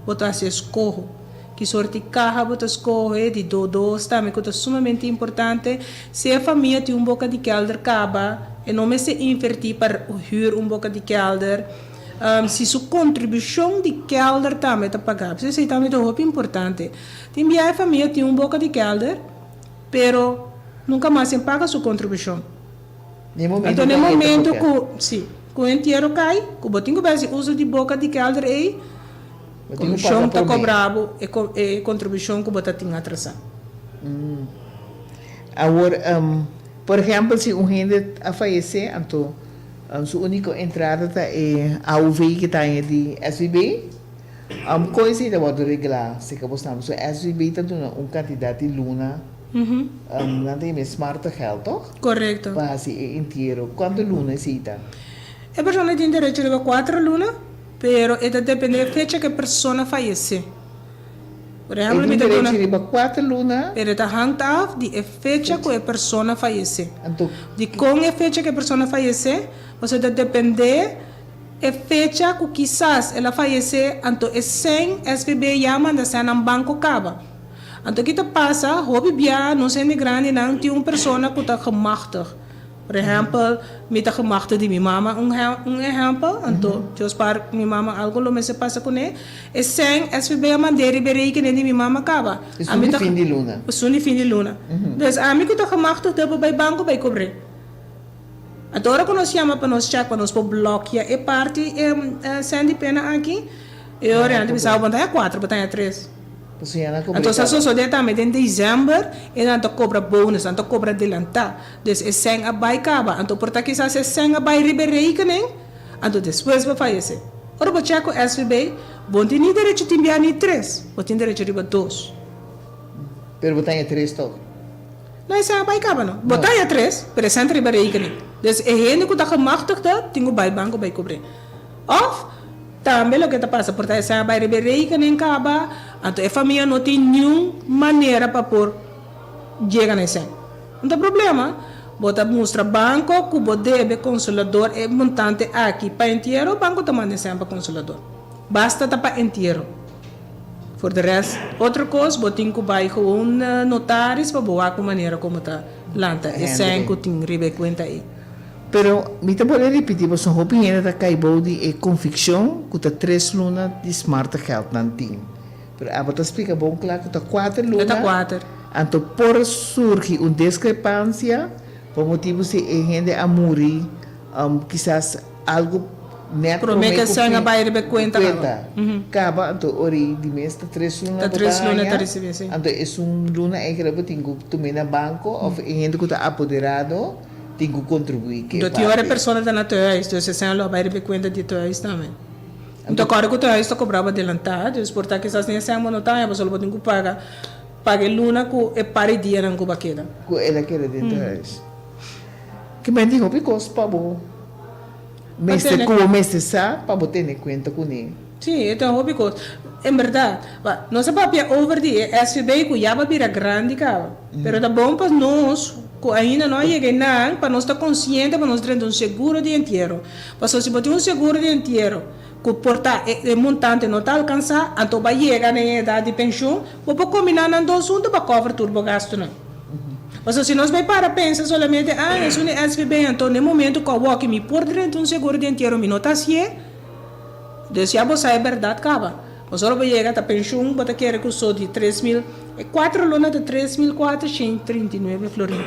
S4: botar se escorro. Que sorte carro botar escorre de dodos também que é sumamente importante. Se a família tem boca de kelder acaba, e não me se invertir para huur boca de kelder. Se sua contribuição de kelder também está pagada. Isso é também muito importante. Tem a família tem boca de kelder, pero nunca mais se paga sua contribuição. Então, no momento que o inteiro cai, que o botinho vai uso de boca de kelder aí, a contribuição está cobrado e a contribuição que o botinho atrasado.
S2: Agora, por exemplo, se gente a falecer, então, sua única entrada é a UV que está de SVB, coisa que pode regular, se que você não SVB está dando uma quantidade de luna, não tem smart health, toch?
S4: Correto.
S2: Base inteiro. Quanto luna necessita?
S4: A pessoa tem direito a 4 lunas, pero depende da fecha que a pessoa falece. Por exemplo,
S2: tem direito a 4 lunas.
S4: Pero está hang af de fecha que a pessoa falece.
S2: Então,
S4: De com a fecha que a pessoa falece, você depende a fecha que quizás ela falece, então é sem SVB chama de ser um banco acaba. Então, o que passa, hobby bia, não sei grande, não tem uma pessoa que está gemachtig. Por exemplo, me está gemachtig de minha mama, exemplo, então, Deus para minha mama, algo lo me se passa com ele, é sem SVB a maneira bereiken de minha mama acaba.
S2: isso é fim de luna.
S4: Isso é fim de luna. Então, a mim que está gemachtig, depois vai banco, vai cobrir. Agora, quando nós chamamos para nós check, para nós bloquear, é parte, sendo pena aqui, eu oriento, me salvo, batalha 4, batalha 3. Então, se a sociedade também em dezembro, ela cobra bônus, ela cobra adelantar. Então, é sem a bai acaba. Então, por que se é sem a bai rebereikening, então depois vai falecer. Ora, você checa o SVB, você tem direito de enviar 3, você tem direito de enviar 2.
S2: Pero botar 3 toch?
S4: Não é sem a bai acaba, não. Botar 3, pero sem rebereikening. Então, é gente que está gemachtigd, tem o bai banco, bai cobrir. Of, também o que está passando, porque se a bai rebereikening acaba, então a família não tem nenhuma maneira para pôr chegar nesse. Não tem problema. Bota mostra banco que o deve consolador é montante aqui para inteiro, o banco também é sempre consolador. Basta para inteiro. For the rest, outra coisa, botin que vai com um notário para boa com maneira como está lanta. É sem que tem ribe conta aí.
S2: Pero, me te pode repetir, você não opinião da caibou de convicção que está 3 lunas de smart health não tem. Pero a você explica bom claro que está 4 lunas.
S4: Está 4.
S2: Então, por surgir uma discrepância, por motivo se a gente a morrer, quizás algo neto
S4: promete que a vai ribe conta.
S2: Acaba, então, ori de mês está 3 lunas.
S4: Está 3 lunas está recebendo, sim.
S2: Então, é luna é que eu tenho que tomar no banco, ou a gente que está apoderado, tem que contribuir.
S4: Do tiore persone da naturais, dus ze zijn al bij de conta de tuais também. Então agora que o tuais está cobrado adelantado, dus portanto que essas nem são monotânia, mas só podem pagar luna com e pare dia não com baqueda.
S2: Com ela que era dentro que me digo because para bom. Mestre como mestre sabe para botar em conta com ele.
S4: Sim, então because em verdade, não se pode over the SB que já vai virar grande cara, pero tá bom para nós que ainda não chega não, para nós estar consciente, para nós ter seguro de inteiro. Para se botar seguro de inteiro, que portar o montante não está alcançar, então vai chegar na idade de pensão, vou combinar nos dois assuntos para cover tudo o gasto não. Mas se nós vai para pensar solamente, isso é SVB, então no momento que eu me por dentro seguro de inteiro, me não está assim, desde já você é verdade, acaba. Mas agora vai chegar a pensão, vai querer que sou de 3.000, 4 lunas de 3.439 florins.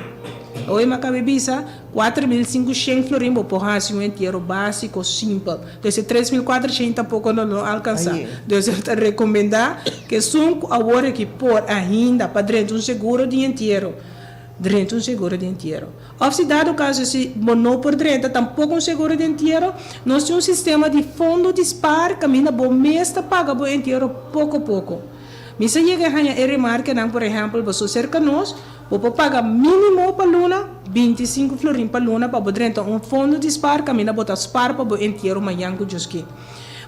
S4: Hoje me acabei de dizer, 4.500 florins, vou pôr assim um inteiro básico, simples. Desde 3.400 tampouco não alcançar. Deus te recomendar que são agora que pôr ainda para dentro seguro de inteiro. Dentro seguro de inteiro. Ou se dado o caso, se não por dentro, tampouco seguro de inteiro, nós temos sistema de fundo dispar, caminha bom mês, paga bom inteiro pouco a pouco. Mas se chega a remarca, por exemplo, você cerca nós, vou pagar mínimo para luna, 25 florins para luna, para dentro fundo dispar, caminha botar spar para bom inteiro, amanhã com Joski.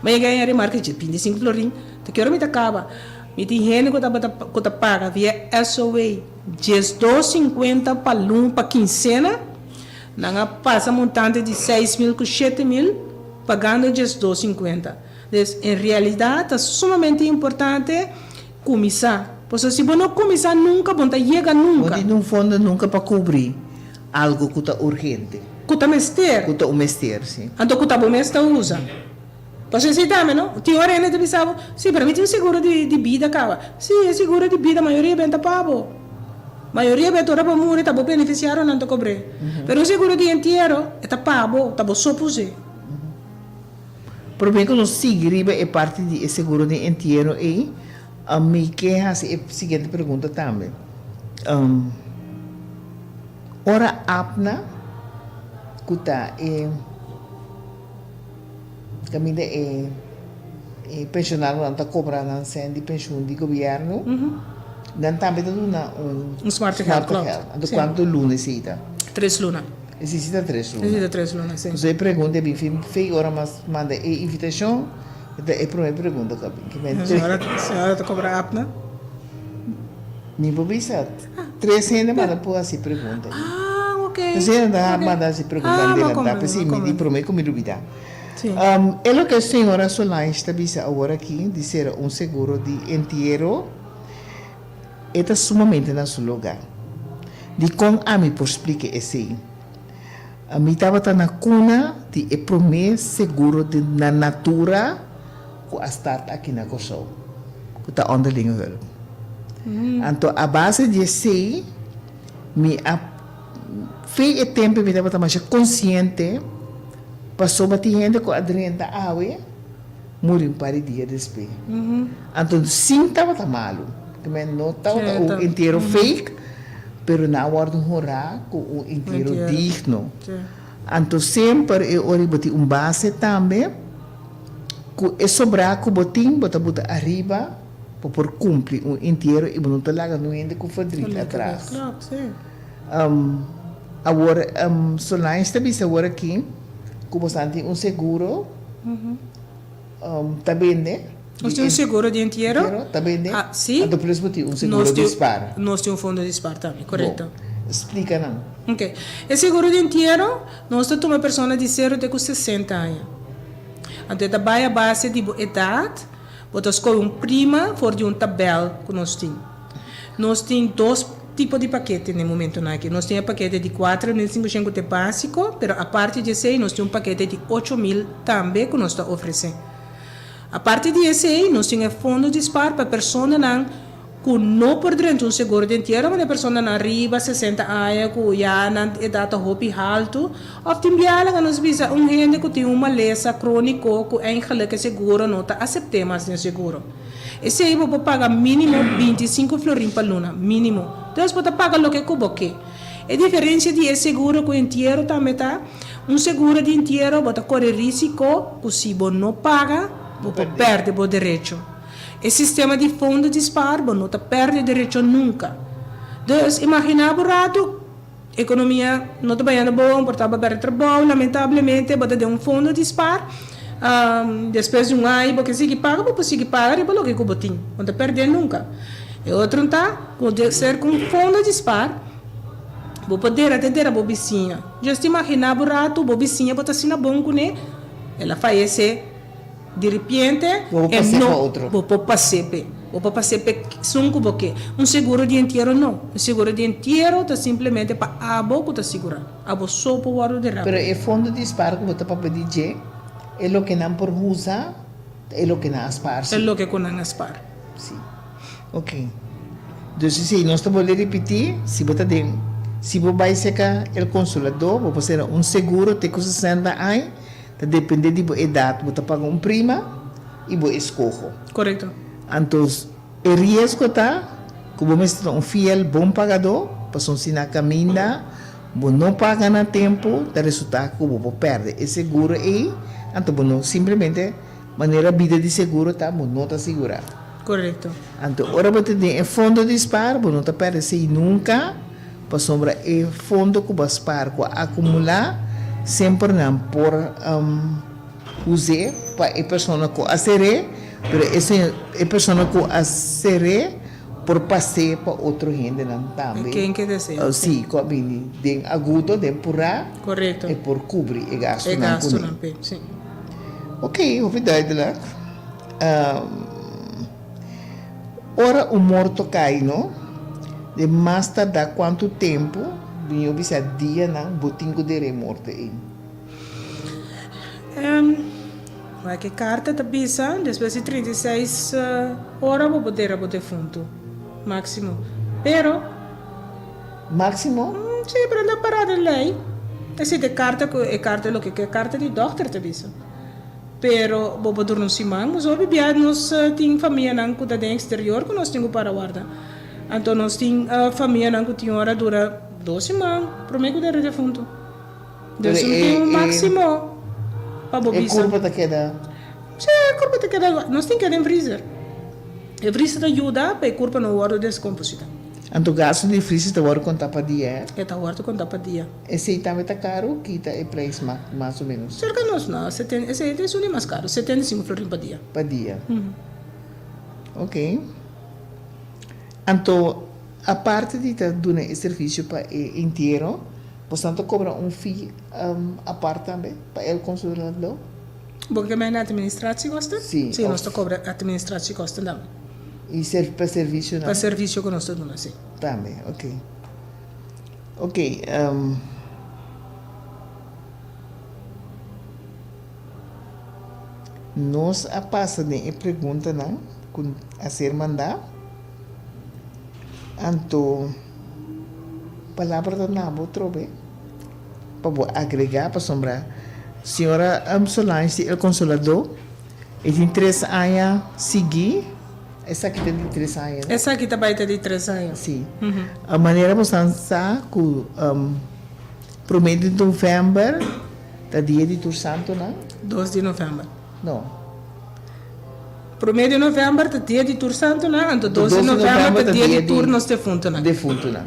S4: Mas chega a remarca, 25 florins, te quero me acaba. Me tem gente que tá paga via SOA, just 250 para lum para quincena, não passa montante de 6.000 com 7.000, pagando just 250. Então, em realidade, é sumamente importante começar. Porque se você não começar nunca, você chega nunca.
S2: Você não fundo nunca para cobrir algo que está urgente.
S4: Que está mester.
S2: Que está o mester, sim.
S4: Então, que está bom mester usa. Você se dá, não? Tem hora ainda pensava, sim, para mim tem um seguro de vida, cara. Sim, é seguro de vida, a maioria bem pago. A maioria bem toda para morrer, tá bom beneficiário, não te cobre. Mas o seguro de inteiro, é pago, tá bom só puse.
S2: Por bem que nós seguimos é parte do seguro de inteiro e a mim que é a seguinte pergunta também. Ora apna, que está caminho pensionário não está cobrando de pensão de governo, não também dá um
S4: smart health.
S2: Do quanto lunas necessita?
S4: 3 lunas.
S2: Necessita 3 lunas.
S4: Necessita 3 lunas, sim.
S2: Você pergunta, bem, feio hora mas manda a invitação, é a primeira pergunta que
S4: a senhora está cobrando apna?
S2: Nem vou pensar. 300 manda por assim pergunta.
S4: Ok.
S2: Você anda manda assim pergunta dela, tá? Porque me promete que me duvida. É o que a senhora Solange está dizendo agora aqui, dizer seguro de inteiro, é sumamente no seu lugar. De como a mim por explicar assim. A mim estava na cuna de o primeiro seguro de na natura que está aqui na Kosovo, que está onderling hulp. Então, a base de assim, me fez tempo me estava mais consciente. Passou batendo com a drenta água, morreu um par de dias depois. Então, sim, estava malo. Também não estava o inteiro fake, mas na hora de orar, com o inteiro digno. Então, sempre eu botei base também, que é sobrar com o botim, botar arriba, para cumprir o inteiro e não está lá no ainda com o fadril atrás. Agora, Solange está dizendo agora aqui, como tem seguro, também, né?
S4: Nós temos seguro de inteiro?
S2: Também, né?
S4: Sim.
S2: Então, por isso, seguro de disparo.
S4: Nós temos fundo de disparo também, correto.
S2: Explica, não.
S4: Ok. O seguro de inteiro, nós temos uma pessoa de 0 até 60 anos. Então, trabalha a base de idade, você escolhe prima, for de tabela que nós temos. Nós temos 2 tipo de paquete no momento aqui. Nós temos paquete de 4.500 de básico, mas a parte de 6 nós temos paquete de 8.000 também que nós está oferecendo. A parte de 6 nós temos fundo de disparo para pessoa que não por dentro seguro de inteiro, mas a pessoa na arriba 60 anos, que já na idade hopi alto, ou tem que nós visa gente que tem uma lesão crônica, que é seguro não está aceitando mais de seguro. Esse aí vou pagar mínimo 25 florins para luna, mínimo. Então, você pode pagar o que é. A diferença de seguro com inteiro também tá. Seguro de inteiro bota corre risco, que se você não paga, você perde o direito. O sistema de fundo de disparo, você não perde o direito nunca. Então, imagina burato, economia não está bem bom, portava bem trabalho, lamentavelmente, você tem fundo de disparo, depois de ano, você consegue pagar, você consegue pagar, e você que botinho, não está perdendo nunca. E outro tá, pode ser com fundo de disparo, vou poder atender a bobicinha. Já se imaginar burato, a bobicinha bota assim na banco, né? Ela falece de repente,
S2: vou passar para outro.
S4: Vou passar porque seguro de inteiro não. Seguro de inteiro está simplesmente para a boca está segura. A boca só para o guarda de rápido.
S2: Pero o fundo de disparo que você pode pedir é o que não por usa, é o que não aspar.
S4: É o que não aspar.
S2: Sim. Ok. Então, se nós estamos a repetir, se você tem, se você vai secar o consolador, você fazer seguro de 60 anos, depende da idade, você paga prima e você escolhe.
S4: Correto.
S2: Então, o risco está que você é fiel bom pagador, para se na caminha, você não paga no tempo, o resultado que você perde. É seguro aí, então você simplesmente, maneira vida de seguro, você não está segurado.
S4: Correto.
S2: Então, agora você tem o fundo de disparo, você não está perdendo nunca, para sombra o fundo que você dispara, que acumular, sempre não por usar para a pessoa que acere, mas essa é a pessoa que acere por passar para outro gente também.
S4: Quem quer dizer?
S2: Sim, como tem agudo, tem pura.
S4: Correto.
S2: E por cobrir o gasto.
S4: O gasto não, sim.
S2: Ok, hoeveel duidelijk. Ora o morto cai, não? De mais tardar quanto tempo? Vinha bisa dia na botinho de morte aí.
S4: Vai que carta da bisa, depois de 36 horas vou poder fundo. Máximo. Pero
S2: máximo?
S4: Sim, para andar parada lei. Essa de carta é carta lo que é carta de doctor da bisa. Pero bobo durno simang, mas obi biad nos ting família nang kuda de exterior que nós tingo para guarda. Então nós ting família nang que tinha hora dura 2 semanas, prometo de defunto. Deus tem máximo para bobisa.
S2: E curva da queda?
S4: Sim, curva da queda. Nós tem que ir em freezer. E freezer ajuda para a curva não guarda descomposita.
S2: Então gasto de freezer está agora contar para dia?
S4: Está agora contar para dia.
S2: Esse também está caro, que está o preço mais ou menos?
S4: Cerca nós não, esse é o mais caro, 75 florins para dia.
S2: Para dia. Ok. Então, a parte de dar esse serviço para o inteiro, você cobra fee a parte também para o consulador?
S4: Porque mais na administração gosta?
S2: Sim.
S4: Sim, nós cobra administração gosta também.
S2: E serve para serviço não?
S4: Para serviço que nós estamos assim.
S2: Também, ok. Ok. Nós a passa de pergunta não, com a ser mandar. Então, palavra da nabo trobe para agregar para sombrar. Senhora Solange, o consolador, ele tem 3 anos seguir. Essa aqui tem de 3 anos.
S4: Essa aqui também tem de 3 anos.
S2: Sim. A maneira você está com prometo de novembro, da dia de Tour Santo, não?
S4: 2 de novembro.
S2: Não.
S4: Prometo de novembro, da dia de Tour Santo, não? Então 12 de novembro, da dia de Tour nós defunto, não?
S2: Defunto, não.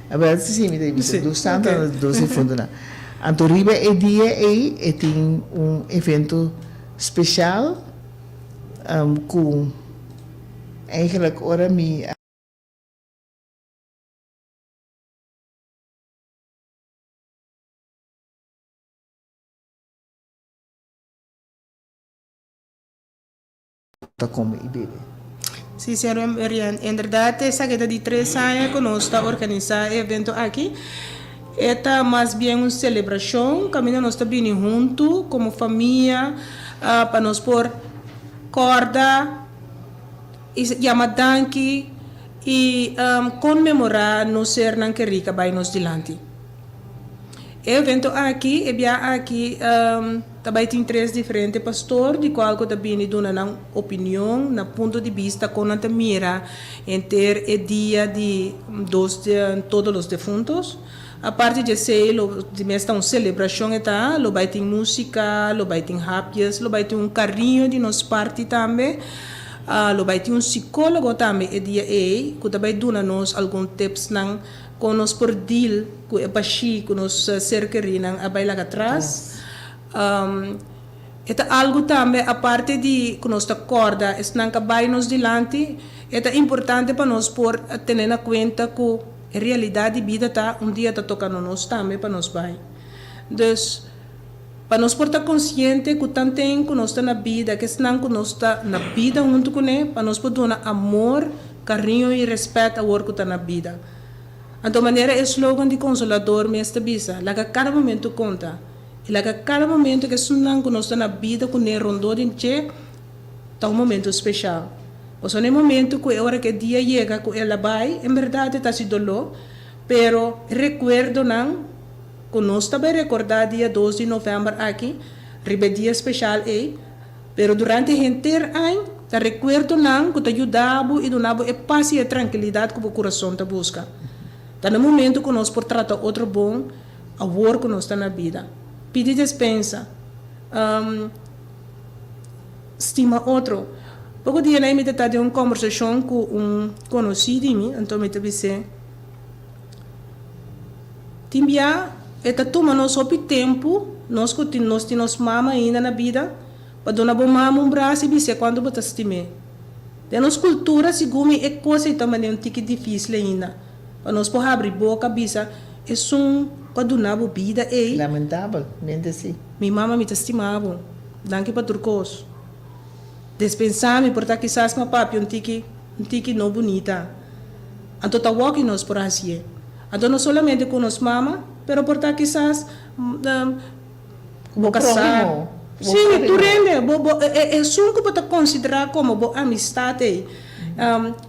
S2: A verdade, sim, me deve Tour Santo, 12 defunto, não. Então, riba é dia aí, e tem evento especial com eigenlijk ora mi como bebê.
S4: Sim, senhor Marian, em verdade, essa que de 3 anos que nós está organizando evento aqui, é mais bem uma celebração, que nós está vindo junto, como família, para nós pôr corda, Yamadanki e comemorar no ser não que rica vai nos dilante. O evento aqui também tem 3 diferentes pastores, de qual que também dão uma opinião, na ponto de vista com a mira em ter o dia de todos os defuntos, A parte de ser, de mesmo uma celebração, lo vai ter música, lo vai ter hapjes, lo vai ter carinho de nos parte também. Lo vai ter psicólogo também, dia que vai dar nos alguns tips nang com nos por deal, com o pachi, com nos cerqueiri nang abay lá atrás. É algo também, a parte de que nós acorda, é nang cabay nos dilante, é importante para nós por ter na conta que a realidade de vida tá dia tá tocando nós também para nós vai. Dus para nós por estar consciente que tanto tem que nós está na vida, que senão que nós está na vida junto com ele, para nós poder dar amor, carinho e respeito ao que está na vida. Então, maneira é slogan de Consolador, mestre bisa, lá que cada momento conta. E lá que cada momento que senão que nós está na vida, com ele rondou de che, tá momento especial. O sea, no momento que ahora que el día llega, que ella va, en verdad está así dolor, pero recuerdo que no estaba recordar día 2 de noviembre aquí, ribe día especial pero durante el entero año, te recuerdo que te ayudaba y donaba paz y tranquilidad que el corazón te busca. En el momento que nos por tratar otro bom, amor que nos está en la vida. Pide despensa, estima otro. Pouco dia eu me de uma conversação com conhecido de mim, então me disse, Timbia, toma nosso tempo, nós temos mama ainda na vida, para dar uma mama braço e dizer quando você estime. De nossa cultura, segundo é coisa também um tique difícil ainda. Para nós poder abrir boca, bisa, é para dar uma vida.
S2: Lamentável, nem assim.
S4: Minha mama me estimava, danke para turcos. Despensar-me, porque quizás meu papi um tiki não bonita. Então, tá walking nós por assim. Então, não somente com nós mama, pero porque quizás vou casar. Sim, tu rende. É só que pode considerar como boa amizade.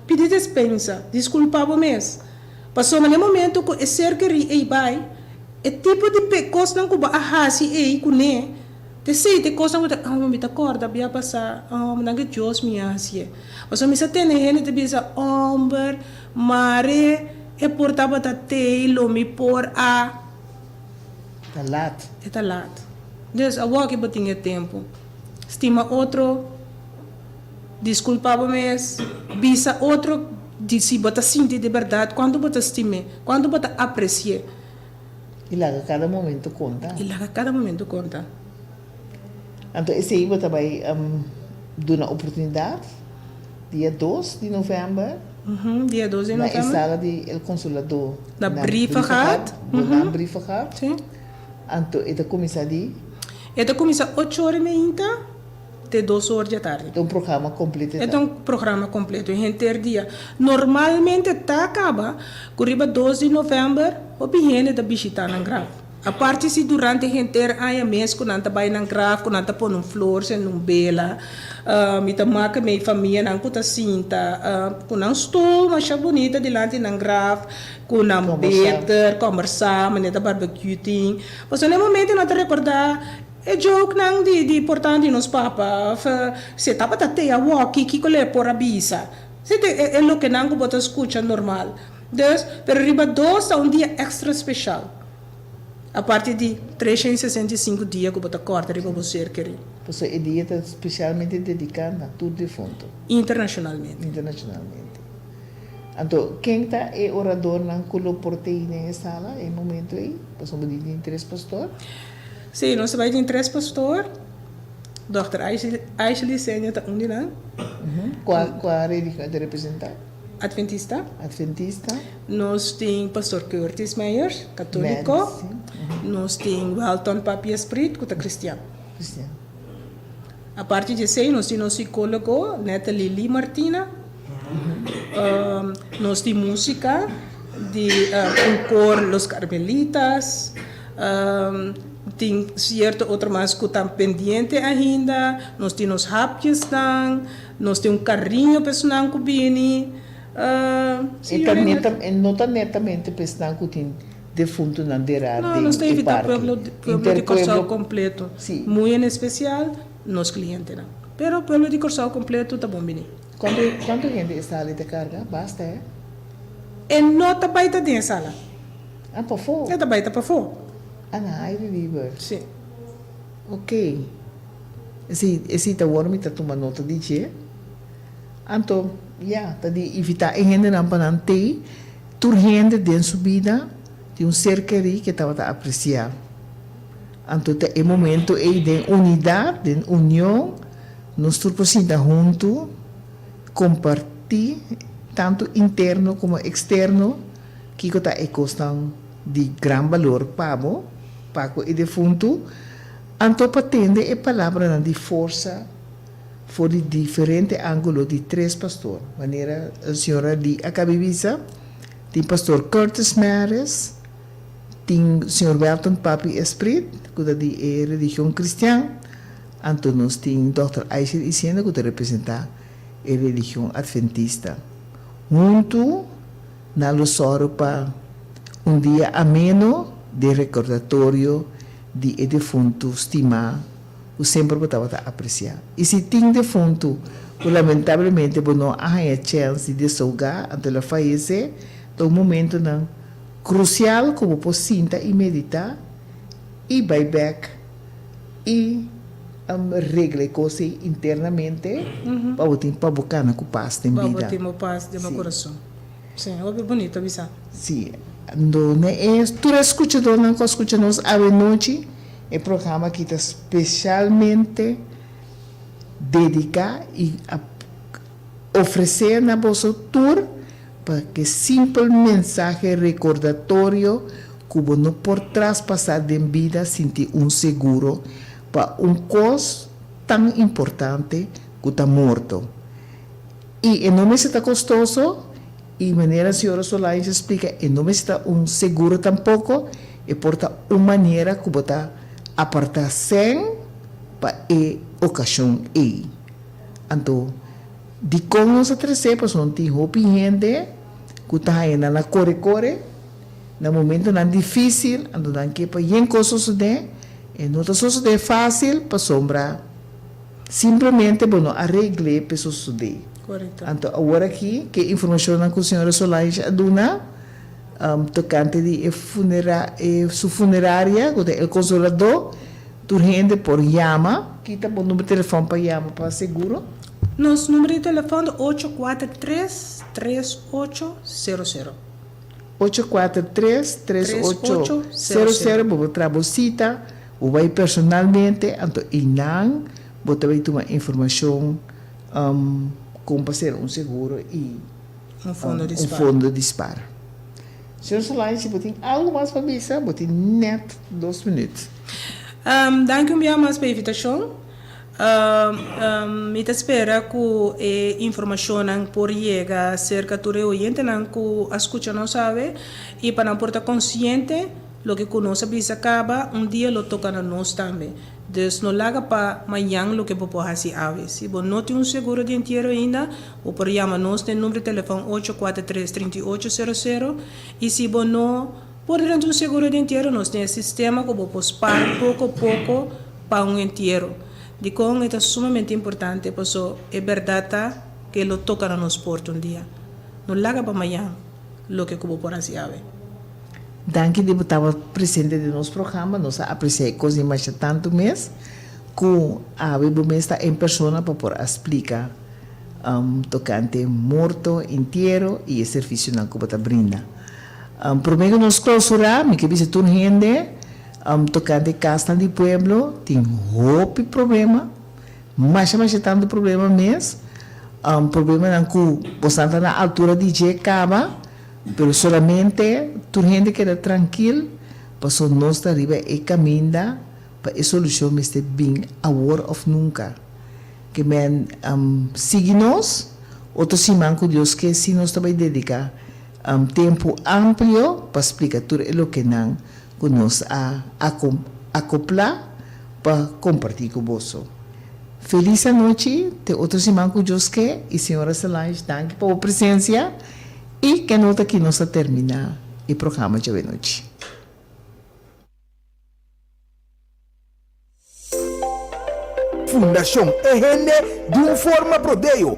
S4: Pedir despensa, desculpa mesmo. Passou no momento que é ser que ele vai, é tipo de coisa que vai arrasar ele com ele. Te sei, te coisa que me te acorda, bia passar, nange Deus me assim. Mas me tem gente que diz, homem, mare, é portava da telo, me por a.
S2: Talat.
S4: É talat. Dus, a walk que tinha tempo. Estima outro, desculpava mesmo, bisa outro, disse, bota sentir de verdade, quando bota estime, quando bota apreciar.
S2: E lá cada momento conta.
S4: E lá cada momento conta.
S2: Então, esse aí você vai dar uma oportunidade, dia 2 de novembro,
S4: dia 2 de novembro,
S2: na sala do Consolador.
S4: Na Brievengaat.
S2: Na Brievengaat.
S4: Sim.
S2: Então, ele começa ali?
S4: Ele começa 8h30 até 2h da tarde.
S2: É um programa completo.
S4: É um programa completo, em inteiro dia. Normalmente, acaba, corriba 12 de novembro, o biene da visitar na grave. A parte se durante o inteiro ano mês, quando anda vai na grave, quando anda pôr flores em bela, me tamaka minha família não cuta cinta, quando não estou mais bonita delante na grave, quando não beter, conversar, maneta barbecue ting. Mas no momento não te recordar é joke não de importante nos papa, se tava até a walk que colhe por a bisa, se é o que não bota escuta normal. Dus, pero riba 2 é dia extra especial. A partir de 365 dias que você corta para você querer.
S2: Então, é dia especialmente dedicado a tudo de fundo.
S4: Internacionalmente.
S2: Então, quem está é orador na coloportei nessa sala, em momento aí? Passamos de três pastor?
S4: Sim, nós vamos ter 3 pastor. Dr. Ashley Senha está onde não?
S2: Qual a religião de representar?
S4: Adventista.
S2: Nós
S4: temos pastor Curtis Meyers, católico. Nós temos Walton Papi Esprit, que é cristiano. A parte de sei, nós temos psicólogo, Natalie Lee Martina. Nós temos música de cor Los Carmelitas. Tem certo outro mais que está pendente ainda. Nós temos hapjes, nós temos carinho pessoal que vem.
S2: Não está netamente pensando que tem defunto na derrada.
S4: Não, nós temos evitado o pueblo de Corsal completo.
S2: Sim.
S4: Muito em especial, nos clientes. Mas o pueblo de Corsal completo está bom.
S2: Quanto gente está ali de carga? Basta, é?
S4: E não está baita de sala.
S2: Ah, para fora?
S4: É da baita para fora.
S2: Ah, na aire livre.
S4: Sim.
S2: Ok. Esse tá agora me tá tomando nota de che. Então, tá de evitar em gente não para não ter, turgente dentro subida, de ser querido que estava a apreciar. Então, é momento de unidade, de união, nós todos juntos, compartir, tanto interno como externo, que está costando de grande valor para o defunto. Então, para entender a palavra de força, por de diferente ângulo de três pastores. Maneira a senhora de Acabivisa, tem pastor Curtis Mares, tem o senhor Welton Papi Esprit, que é de religião cristã, então nós tem Dr. Aisha Isena, que representa a religião adventista. Junto, na Losoro para dia ameno de recordatório de defunto estimar, o sempre botava a apreciar. E se tem defunto, lamentavelmente, não há a chance de salgar antes de falecer, é um momento não crucial como você sinta e meditar e buyback e regle coisas internamente para buscar na paz de vida.
S4: Para botar paz de meu coração. Sim, é bonito, avisa.
S2: Sim, não é. Tu escuchador não escuta nós a noite, é programa que está especialmente dedicado e oferecer na vossa tour para que simples mensagem recordatório como não por traspasar de vida sentir seguro para coisa tão importante que está morto. E não está custoso, e maneira a senhora Solange explica, não está seguro tampouco, e porta uma maneira que está apartar sem para a ocasião aí. Então, de como nós atrasamos, não tem roupa gente que está aí na corre, no momento não difícil, então não que para ir coisas de, e não está suceder fácil para sombra, simplesmente bueno arregle para suceder.
S4: Correto.
S2: Então agora aqui que informação que a senhora Solange aduna tocante de sua funerária, o consolador, urgente por llama, que está bom número de telefone para llama para seguro.
S4: Nosso número de telefone é 843-3800.
S2: 843-3800, vou trazer cita, ou vai personalmente, então e não, vou também tomar informação como para ser seguro e
S4: fundo de
S2: fundo de disparo. Senhor Solange, você tem algo mais para mim, você tem net 2 minutos.
S4: Dank u mais pela invitação. Me espera que a informação por chegar cerca do oyente que a escuta não sabe e para não portar consciente lo que conoce bisa acaba dia lo toca a nós também. Então não larga para amanhã lo que pode fazer aves. Se você não tem seguro de enterro ainda, ou por chamar-nos no número de telefone 843-3800 e se você não pode ter seguro de enterro, nós temos sistema que pode pagar pouco a pouco para enterro. De como é sumamente importante, porque é verdade que lo toca a nós por dia. Não larga para amanhã lo que pode fazer aves.
S2: Danke de estava presente no nosso programa, nós apreciamos coisas mais tanto mês, que a Bíblia está em pessoa para poder explicar tocante morto, inteiro e o serviço que você brinda. Primeiro nós clausurar, me que visita um gente, tocante casa de pueblo, tem roupa problema, mas tanto problema mesmo, problema não que você está na altura de acaba, pero solamente tu gente queda tranquila, para nós arriba e caminha para a solução este bem agora ou nunca. Que men siga-nos, outro simão com Deus que se nós também dedicar tempo amplo para explicar tudo o que não que nós acoplar para compartilhar com você. Feliz noite, te outro simão com Deus que e senhora Solange, danke por a presença. E que nota que nós termina o programa de noite.
S1: Fundação EGN de uma forma prodeio